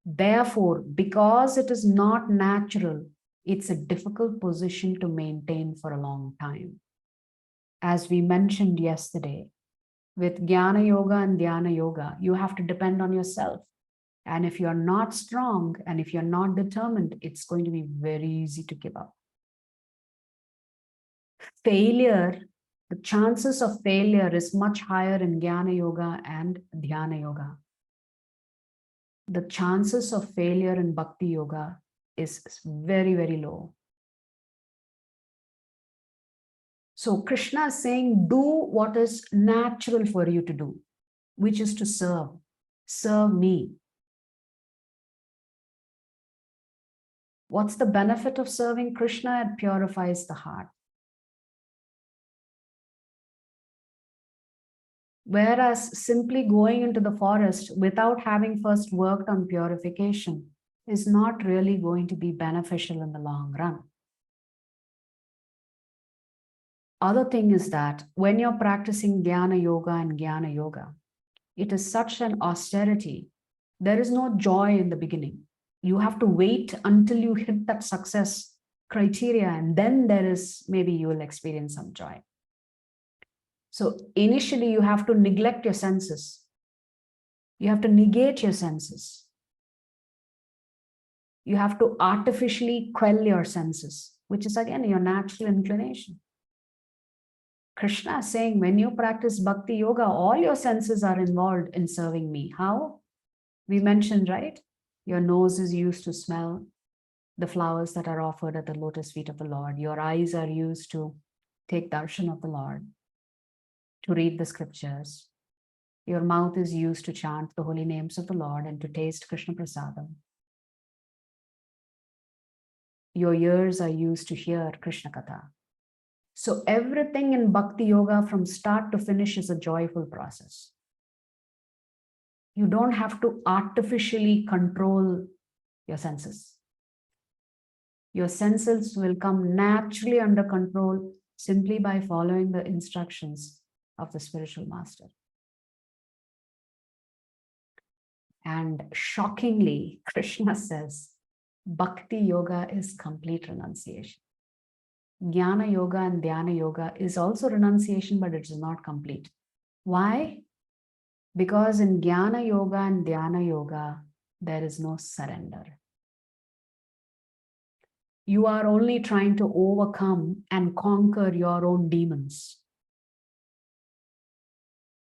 Therefore, because it is not natural, it's a difficult position to maintain for a long time. As we mentioned yesterday, with Jnana Yoga and Dhyana Yoga, you have to depend on yourself. And if you're not strong and if you're not determined, it's going to be very easy to give up. Failure, the chances of failure is much higher in Jnana Yoga and Dhyana Yoga. The chances of failure in Bhakti Yoga is very, very low. So Krishna is saying, do what is natural for you to do, which is to serve. Serve me. What's the benefit of serving Krishna? It purifies the heart. Whereas simply going into the forest without having first worked on purification is not really going to be beneficial in the long run. Other thing is that when you're practicing Dhyana Yoga and Jnana Yoga, it is such an austerity. There is no joy in the beginning. You have to wait until you hit that success criteria, and then there is, maybe you will experience some joy. So initially you have to neglect your senses. You have to negate your senses. You have to artificially quell your senses, which is again your natural inclination. Krishna is saying, when you practice Bhakti Yoga, all your senses are involved in serving me. How? We mentioned, right? Your nose is used to smell the flowers that are offered at the lotus feet of the Lord. Your eyes are used to take darshan of the Lord, to read the scriptures. Your mouth is used to chant the holy names of the Lord and to taste Krishna Prasadam. Your ears are used to hear Krishna Katha. So everything in Bhakti Yoga from start to finish is a joyful process. You don't have to artificially control your senses. Your senses will come naturally under control simply by following the instructions of the spiritual master. And shockingly, Krishna says, Bhakti Yoga is complete renunciation. Jnana Yoga and Dhyana Yoga is also renunciation, but it is not complete. Why? Because in Jnana Yoga and Dhyana Yoga, there is no surrender. You are only trying to overcome and conquer your own demons.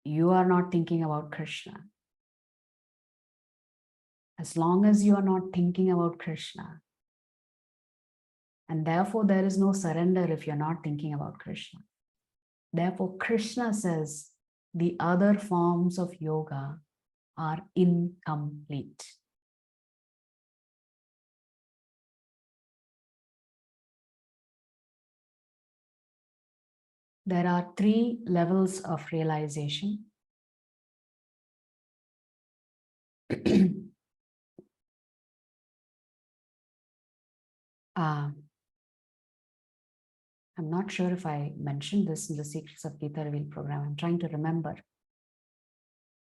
You are not thinking about Krishna. As long as you are not thinking about Krishna, and therefore there is no surrender if you're not thinking about Krishna. Therefore, Krishna says the other forms of yoga are incomplete. There are 3 levels of realization. I'm not sure if I mentioned this in the Secrets of Gita Reveal program. I'm trying to remember.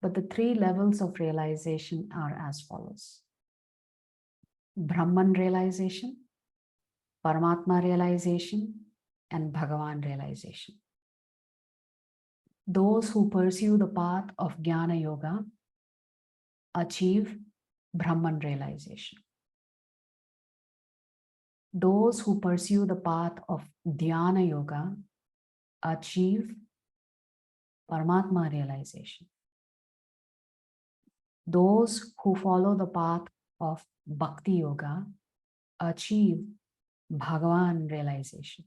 But the 3 levels of realization are as follows. Brahman realization, Paramatma realization, and Bhagavan realization. Those who pursue the path of Jnana Yoga achieve Brahman realization. Those who pursue the path of Dhyana Yoga achieve Paramatma realization. Those who follow the path of Bhakti Yoga achieve Bhagavan realization.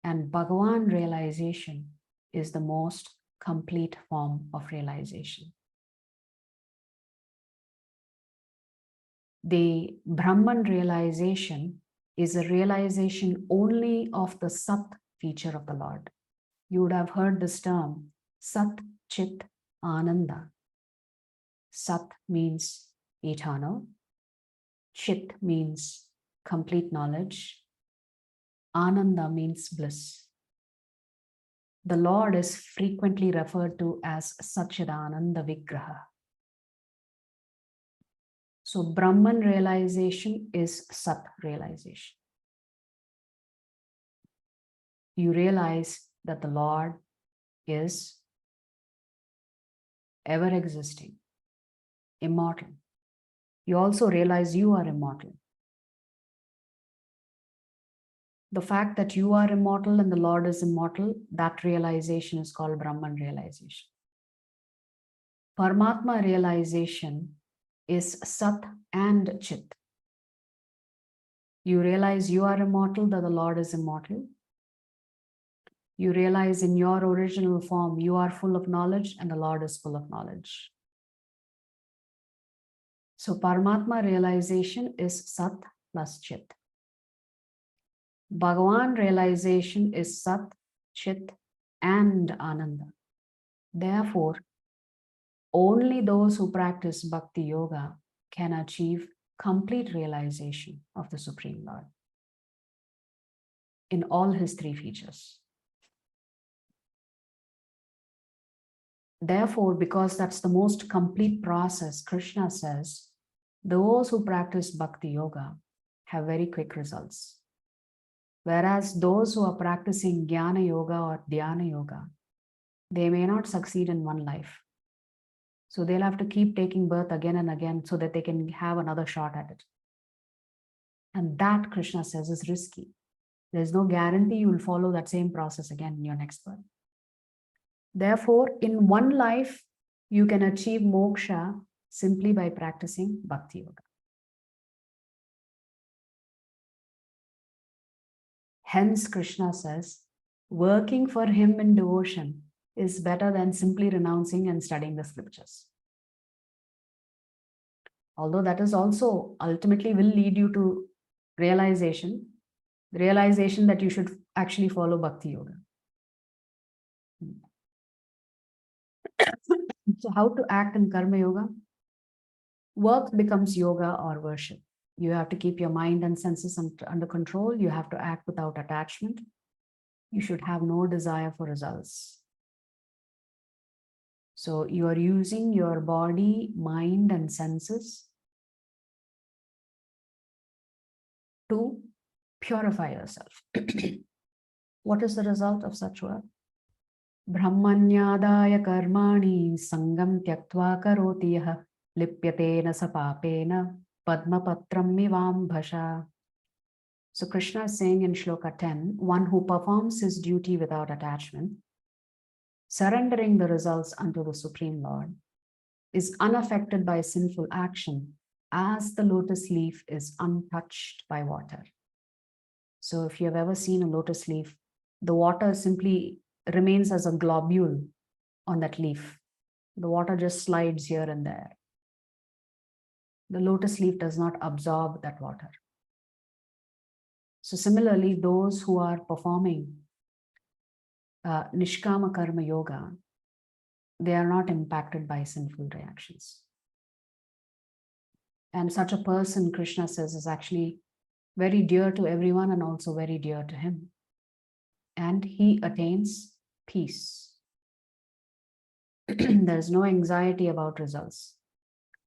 And Bhagavan realization is the most complete form of realization. The Brahman realization is a realization only of the Sat feature of the Lord. You would have heard this term, Sat Chit Ananda. Sat means eternal. Chit means complete knowledge. Ananda means bliss. The Lord is frequently referred to as Satchidananda Vigraha. So Brahman realization is Sat realization. You realize that the Lord is ever existing, immortal. You also realize you are immortal. The fact that you are immortal and the Lord is immortal, that realization is called Brahman realization. Paramatma realization is Sat and Chit. You realize you are immortal, that the Lord is immortal. You realize in your original form, you are full of knowledge and the Lord is full of knowledge. So Paramatma realization is Sat plus Chit. Bhagavan realization is Sat, Chit, and Ananda. Therefore, only those who practice Bhakti Yoga can achieve complete realization of the Supreme Lord in all his three features. Therefore, because that's the most complete process, Krishna says, those who practice Bhakti Yoga have very quick results. Whereas those who are practicing Jnana Yoga or Dhyana Yoga, they may not succeed in one life. So they'll have to keep taking birth again and again so that they can have another shot at it. And that, Krishna says, is risky. There's no guarantee you will follow that same process again in your next birth. Therefore, in one life, you can achieve moksha simply by practicing Bhakti Yoga. Hence, Krishna says, working for him in devotion is better than simply renouncing and studying the scriptures. Although that is also ultimately will lead you to realization that you should actually follow Bhakti Yoga. So how to act in Karma Yoga? Work becomes yoga or worship. You have to keep your mind and senses under control. You have to act without attachment. You should have no desire for results. So you are using your body, mind, and senses to purify yourself. What is the result of such work? Brahmanyadaya karmani sangam tyaktva karoti yah lipyatena sapapena padmapatram mivam bhasha. So Krishna is saying in Shloka 10, one who performs his duty without attachment, surrendering the results unto the Supreme Lord, is unaffected by sinful action as the lotus leaf is untouched by water. So if you have ever seen a lotus leaf, the water simply remains as a globule on that leaf. The water just slides here and there. The lotus leaf does not absorb that water. So similarly, those who are performing Nishkama Karma Yoga, they are not impacted by sinful reactions. And such a person, Krishna says, is actually very dear to everyone and also very dear to him. And he attains peace. There's no anxiety about results.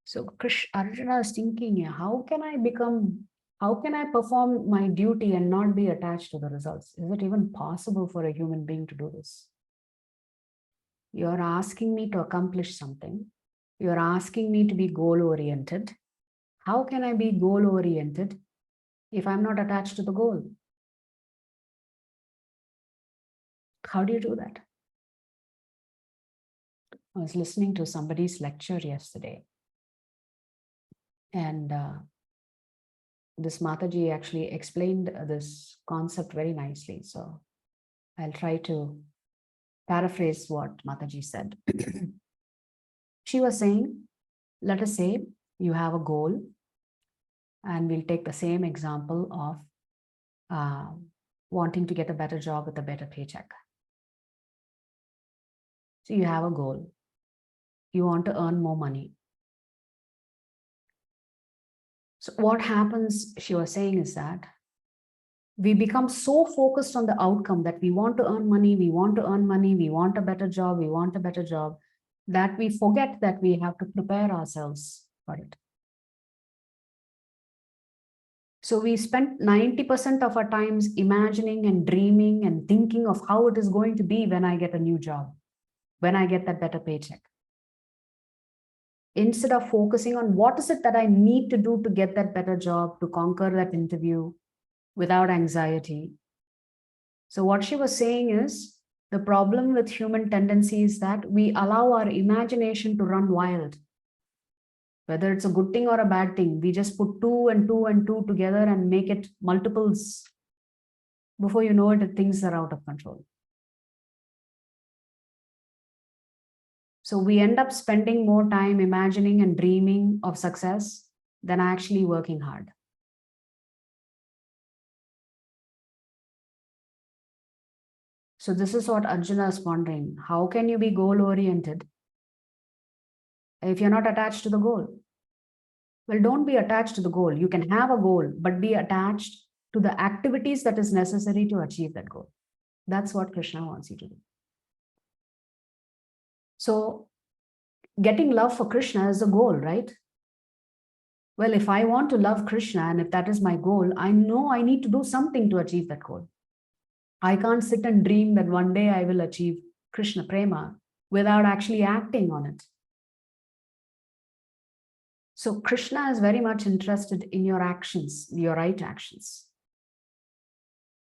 So Arjuna is thinking, how can I perform my duty and not be attached to the results? Is it even possible for a human being to do this? You're asking me to accomplish something, You're asking me to be goal-oriented. How can I be goal-oriented if I'm not attached to the goal? How do you do that? I was listening to somebody's lecture yesterday, and this Mataji actually explained this concept very nicely. So I'll try to paraphrase what Mataji said. She was saying, let us say you have a goal, and we'll take the same example of wanting to get a better job with a better paycheck. So you have a goal. You want to earn more money. So what happens, she was saying, is that we become so focused on the outcome that we want to earn money, we want to earn money, we want a better job, we want a better job, that we forget that we have to prepare ourselves for it. So we spend 90% of our times imagining and dreaming and thinking of how it is going to be when I get a new job, when I get that better paycheck, instead of focusing on what is it that I need to do to get that better job, to conquer that interview without anxiety. So what she was saying is, the problem with human tendency is that we allow our imagination to run wild. Whether it's a good thing or a bad thing, we just put two and two and two together and make it multiples. Before you know it, things are out of control. So we end up spending more time imagining and dreaming of success than actually working hard. So this is what Arjuna is pondering. How can you be goal-oriented if you're not attached to the goal? Well, don't be attached to the goal. You can have a goal, but be attached to the activities that is necessary to achieve that goal. That's what Krishna wants you to do. So getting love for Krishna is the goal, right? Well, if I want to love Krishna and if that is my goal, I know I need to do something to achieve that goal. I can't sit and dream that one day I will achieve Krishna Prema without actually acting on it. So Krishna is very much interested in your actions, your right actions,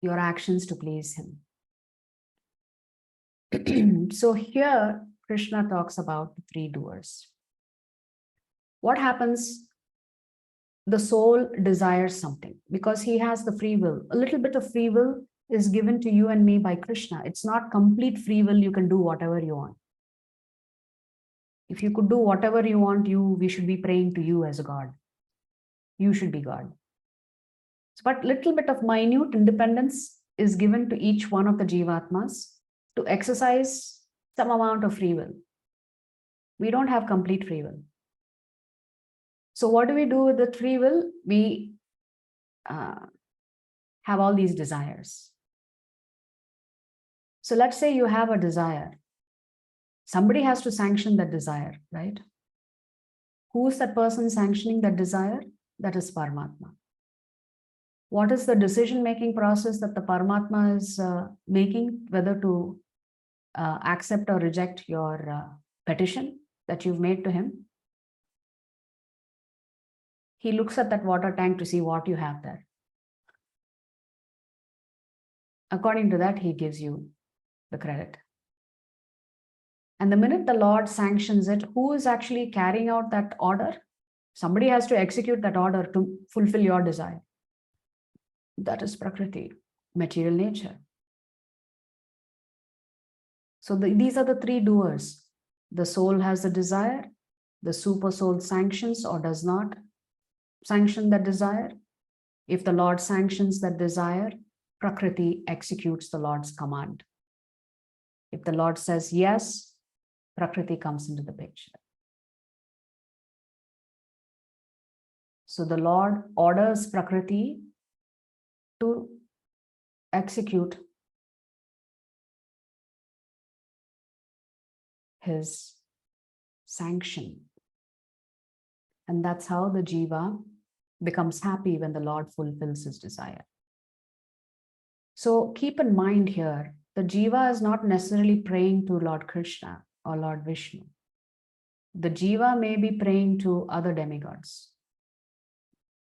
your actions to please him. So here, Krishna talks about the three doers. What happens? The soul desires something because he has the free will. A little bit of free will is given to you and me by Krishna. It's not complete free will. You can do whatever you want. If you could do whatever you want, we should be praying to you as a God. You should be God. But little bit of minute independence is given to each one of the Jivatmas to exercise some amount of free will. We don't have complete free will. So what do we do with the free will? We have all these desires. So let's say you have a desire. Somebody has to sanction that desire, right? Who's that person sanctioning that desire? That is Paramatma. What is the decision-making process that the Paramatma is making, whether to accept or reject your petition that you've made to him? He looks at that water tank to see what you have there. According to that, he gives you the credit. And the minute the Lord sanctions it, who is actually carrying out that order? Somebody has to execute that order to fulfill your desire. That is Prakriti, material nature. So these are the three doers. The soul has the desire, the super soul sanctions or does not sanction that desire. If the Lord sanctions that desire, Prakriti executes the Lord's command. If the Lord says yes, Prakriti comes into the picture. So the Lord orders Prakriti to execute his sanction. And that's how the jiva becomes happy when the Lord fulfills his desire. So keep in mind here, the jiva is not necessarily praying to Lord Krishna or Lord Vishnu. The jiva may be praying to other demigods.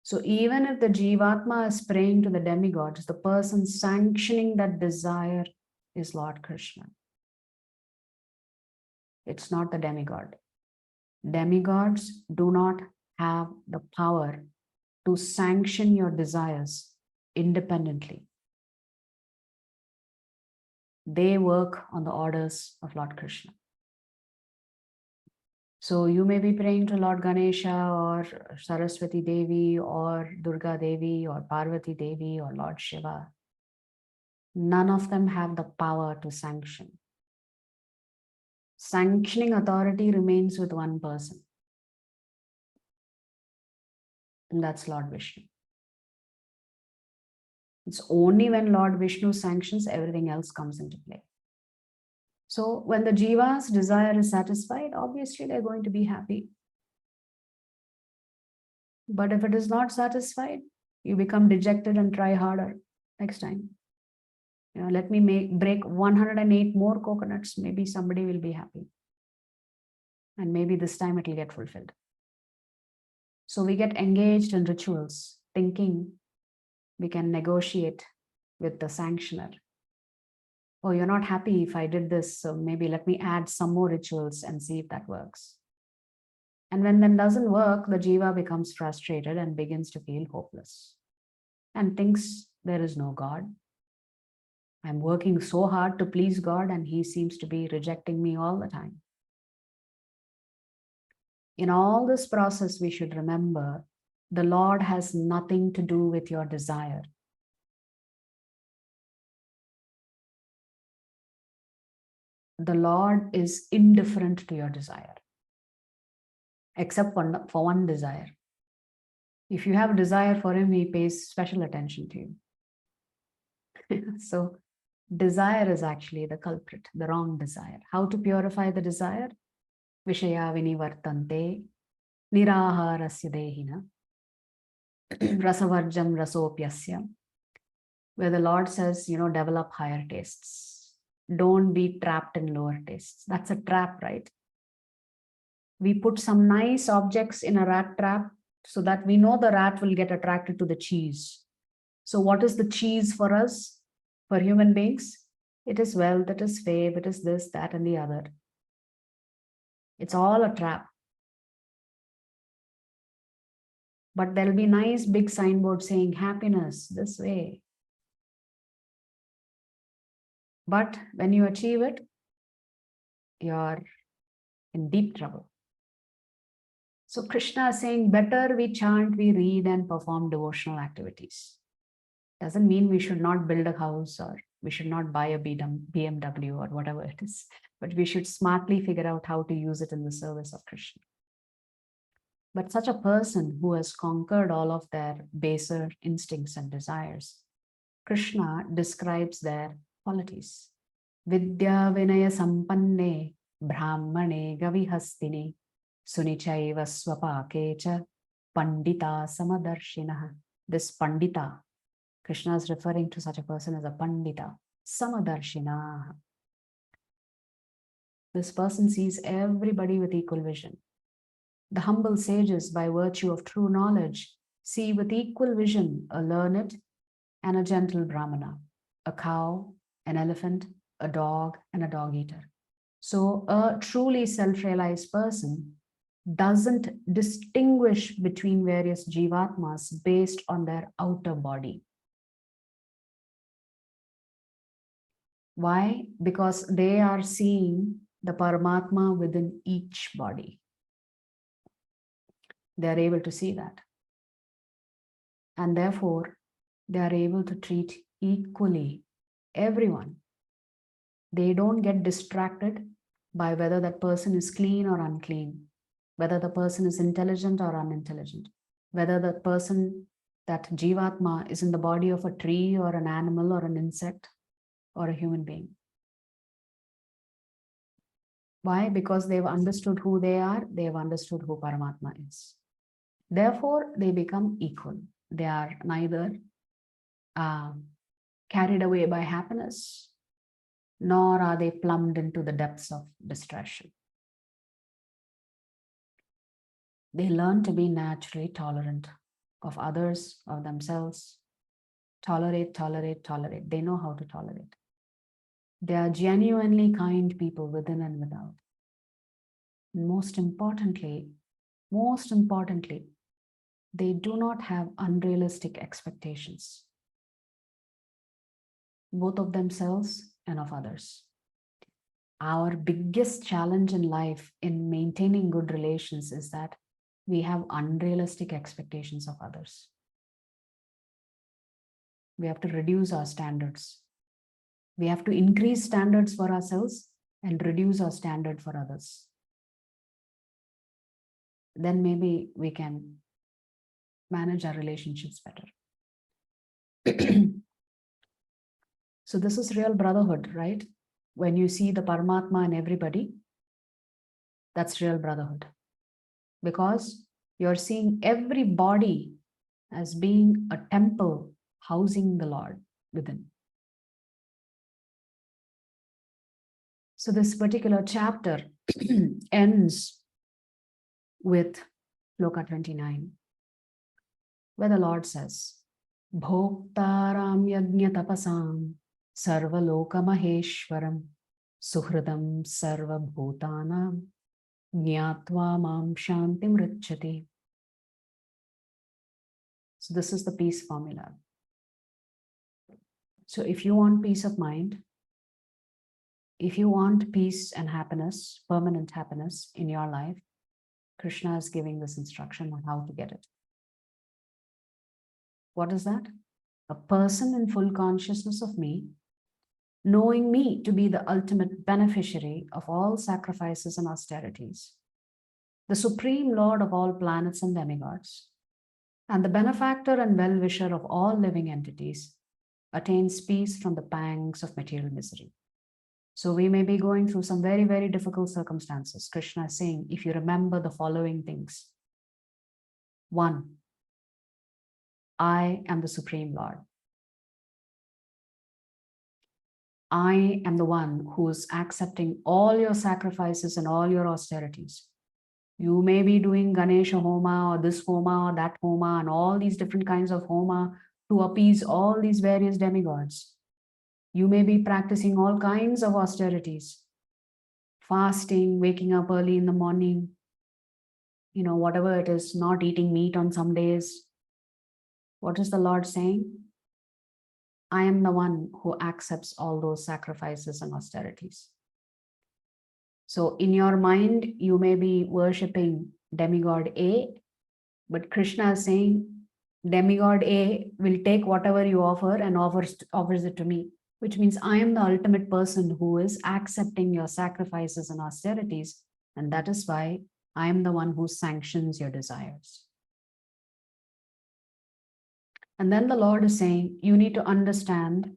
So even if the jivatma is praying to the demigods, the person sanctioning that desire is Lord Krishna. It's not the demigod. Demigods do not have the power to sanction your desires independently. They work on the orders of Lord Krishna. So you may be praying to Lord Ganesha or Saraswati Devi or Durga Devi or Parvati Devi or Lord Shiva. None of them have the power to sanction. Sanctioning authority remains with one person, and that's Lord Vishnu. It's only when Lord Vishnu sanctions, everything else comes into play. So when the jiva's desire is satisfied, obviously they're going to be happy. But if it is not satisfied, you become dejected and try harder next time. Let me break 108 more coconuts. Maybe somebody will be happy. And maybe this time it will get fulfilled. So we get engaged in rituals, thinking we can negotiate with the sanctioner. Oh, you're not happy if I did this, so maybe let me add some more rituals and see if that works. And when that doesn't work, the jiva becomes frustrated and begins to feel hopeless and thinks there is no God. I'm working so hard to please God and he seems to be rejecting me all the time. In all this process, we should remember the Lord has nothing to do with your desire. The Lord is indifferent to your desire, except for one desire. If you have a desire for him, he pays special attention to you. So desire is actually the culprit, the wrong desire. How to purify the desire? Vishaya vinivartante niraharasya dehina rasavarjam rasopyasya, where the Lord says, develop higher tastes. Don't be trapped in lower tastes. That's a trap, right? We put some nice objects in a rat trap so that we know the rat will get attracted to the cheese. So what is the cheese for us, for human beings? It is wealth, it is fame, it is this, that, and the other. It's all a trap. But there'll be nice big signboard saying happiness this way. But when you achieve it, you're in deep trouble. So Krishna is saying, better we chant, we read, and perform devotional activities. Doesn't mean we should not build a house or we should not buy a BMW or whatever it is, but we should smartly figure out how to use it in the service of Krishna. But such a person who has conquered all of their baser instincts and desires, Krishna describes their qualities. Vidya Vinaya Sampanne Brahmane Gavihastini Sunichaiva Swapakecha Pandita Samadarshina. This Pandita, Krishna is referring to such a person as a Pandita, Samadarshina. This person sees everybody with equal vision. The humble sages, by virtue of true knowledge, see with equal vision a learned and a gentle Brahmana, a cow, an elephant, a dog, and a dog eater. So a truly self-realized person doesn't distinguish between various jivatmas based on their outer body. Why? Because they are seeing the Paramatma within each body. They are able to see that. And therefore, they are able to treat equally everyone. They don't get distracted by whether that person is clean or unclean, whether the person is intelligent or unintelligent, whether the person, that jivatma, is in the body of a tree or an animal or an insect or a human being. Why? Because they've understood who they are, they've understood who Paramatma is. Therefore, they become equal. They are neither carried away by happiness, nor are they plumbed into the depths of distraction. They learn to be naturally tolerant of others, of themselves. Tolerate, tolerate, tolerate. They know how to tolerate. They are genuinely kind people within and without. Most importantly, they do not have unrealistic expectations, both of themselves and of others. Our biggest challenge in life in maintaining good relations is that we have unrealistic expectations of others. We have to reduce our standards. We have to increase standards for ourselves and reduce our standard for others. Then maybe we can manage our relationships better. So this is real brotherhood, right? When you see the Paramatma in everybody, that's real brotherhood. Because you're seeing every body as being a temple housing the Lord within. So this particular chapter ends with Shloka 29, where the Lord says, Bhoktaram yajna tapasam sarvaloka maheshwaram suhridam sarva bhutanam Jnatva mam shantim richati. So this is the peace formula. So if you want peace of mind, if you want peace and happiness, permanent happiness in your life, Krishna is giving this instruction on how to get it. What is that? A person in full consciousness of me, knowing me to be the ultimate beneficiary of all sacrifices and austerities, the supreme Lord of all planets and demigods, and the benefactor and well-wisher of all living entities, attains peace from the pangs of material misery. So we may be going through some very, very difficult circumstances. Krishna is saying, if you remember the following things. 1, I am the Supreme Lord. I am the one who is accepting all your sacrifices and all your austerities. You may be doing Ganesha Homa or this Homa or that Homa and all these different kinds of Homa to appease all these various demigods. You may be practicing all kinds of austerities, fasting, waking up early in the morning, whatever it is, not eating meat on some days. What is the Lord saying? I am the one who accepts all those sacrifices and austerities. So in your mind, you may be worshipping demigod A, but Krishna is saying demigod A will take whatever you offer and offers it to me, which means I am the ultimate person who is accepting your sacrifices and austerities. And that is why I am the one who sanctions your desires. And then the Lord is saying, you need to understand,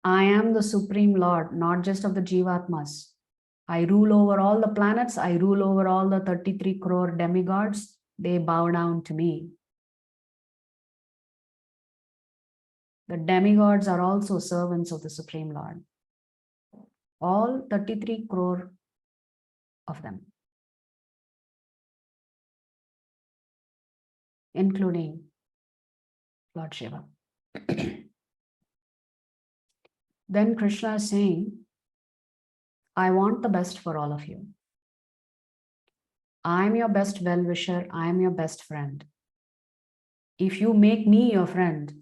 I am the Supreme Lord, not just of the Jivatmas. I rule over all the planets. I rule over all the 33 crore demigods. They bow down to me. The demigods are also servants of the Supreme Lord. All 33 crore of them, including Lord Shiva. Then Krishna is saying, I want the best for all of you. I'm your best well-wisher. I'm your best friend. If you make me your friend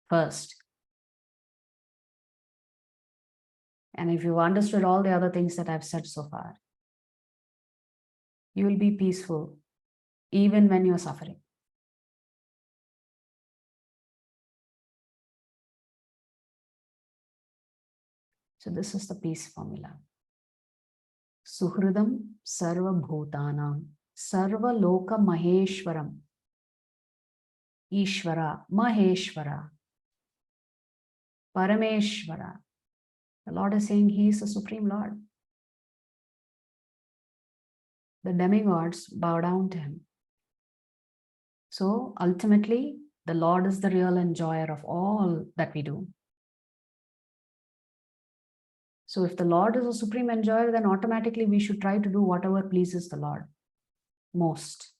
first, and if you've understood all the other things that I've said so far, you will be peaceful even when you're suffering. So this is the peace formula. Suhridam sarva bhutanam sarva loka maheshwaram. Ishvara, Maheshwara, Parameshwara. The Lord is saying He is the Supreme Lord. The demigods bow down to Him. So ultimately, the Lord is the real enjoyer of all that we do. So if the Lord is a supreme enjoyer, then automatically we should try to do whatever pleases the Lord. most.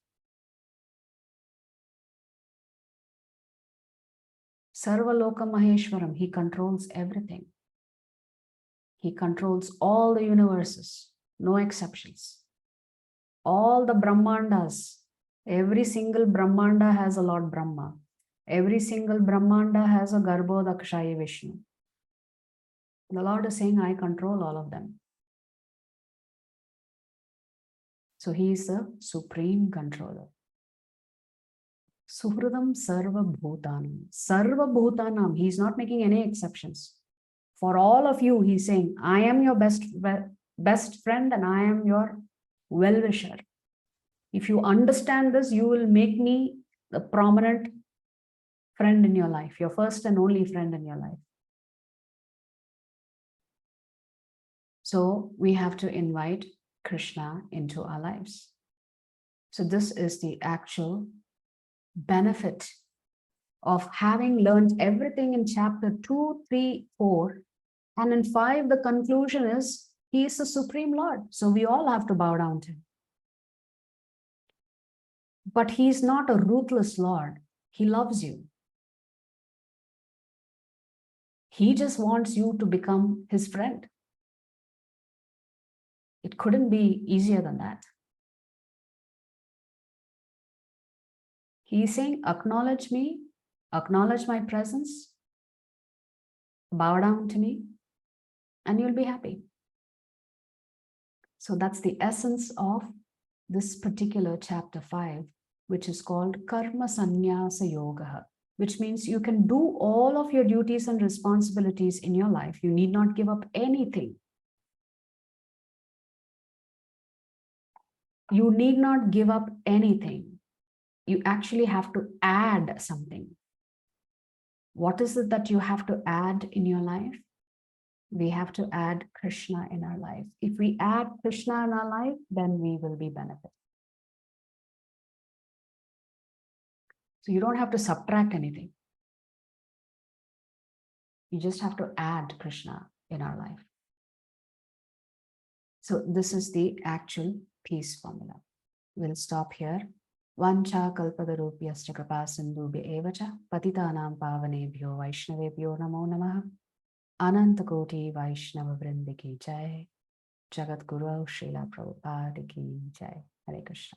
Sarvaloka Maheshwaram, he controls everything. He controls all the universes, no exceptions. All the Brahmandas, every single Brahmanda has a Lord Brahma. Every single Brahmanda has a Garbhodakshayi Vishnu. The Lord is saying, I control all of them. So he is the supreme controller. Suhridam Sarva Bhutanam. Sarva Bhutanam. He is not making any exceptions. For all of you, he's saying, I am your best friend and I am your well-wisher. If you understand this, you will make me the prominent friend in your life, your first and only friend in your life. So we have to invite Krishna into our lives. So this is the actual benefit of having learned everything in chapter 2, 3, 4. And in 5, the conclusion is he is the Supreme Lord. So we all have to bow down to him. But he's not a ruthless Lord. He loves you. He just wants you to become his friend. It couldn't be easier than that. He's saying, acknowledge me, acknowledge my presence, bow down to me, and you'll be happy. So that's the essence of this particular chapter 5, which is called Karma Sannyasa Yoga, which means you can do all of your duties and responsibilities in your life. You need not give up anything. You need not give up anything. You actually have to add something. What is it that you have to add in your life? We have to add Krishna in our life. If we add Krishna in our life, then we will be benefited. So you don't have to subtract anything. You just have to add Krishna in our life. So this is the actual peace formula. We'll stop here. Vancha kalpadarupyascha kripa sindhubhya eva cha patitanam pavanebhyo vaishnavebhyo namo namaha. Ananta Koti Vaishnava Vrindi ki jai. Jagat Guru Srila Prabhupada ki jai. Hare Krishna.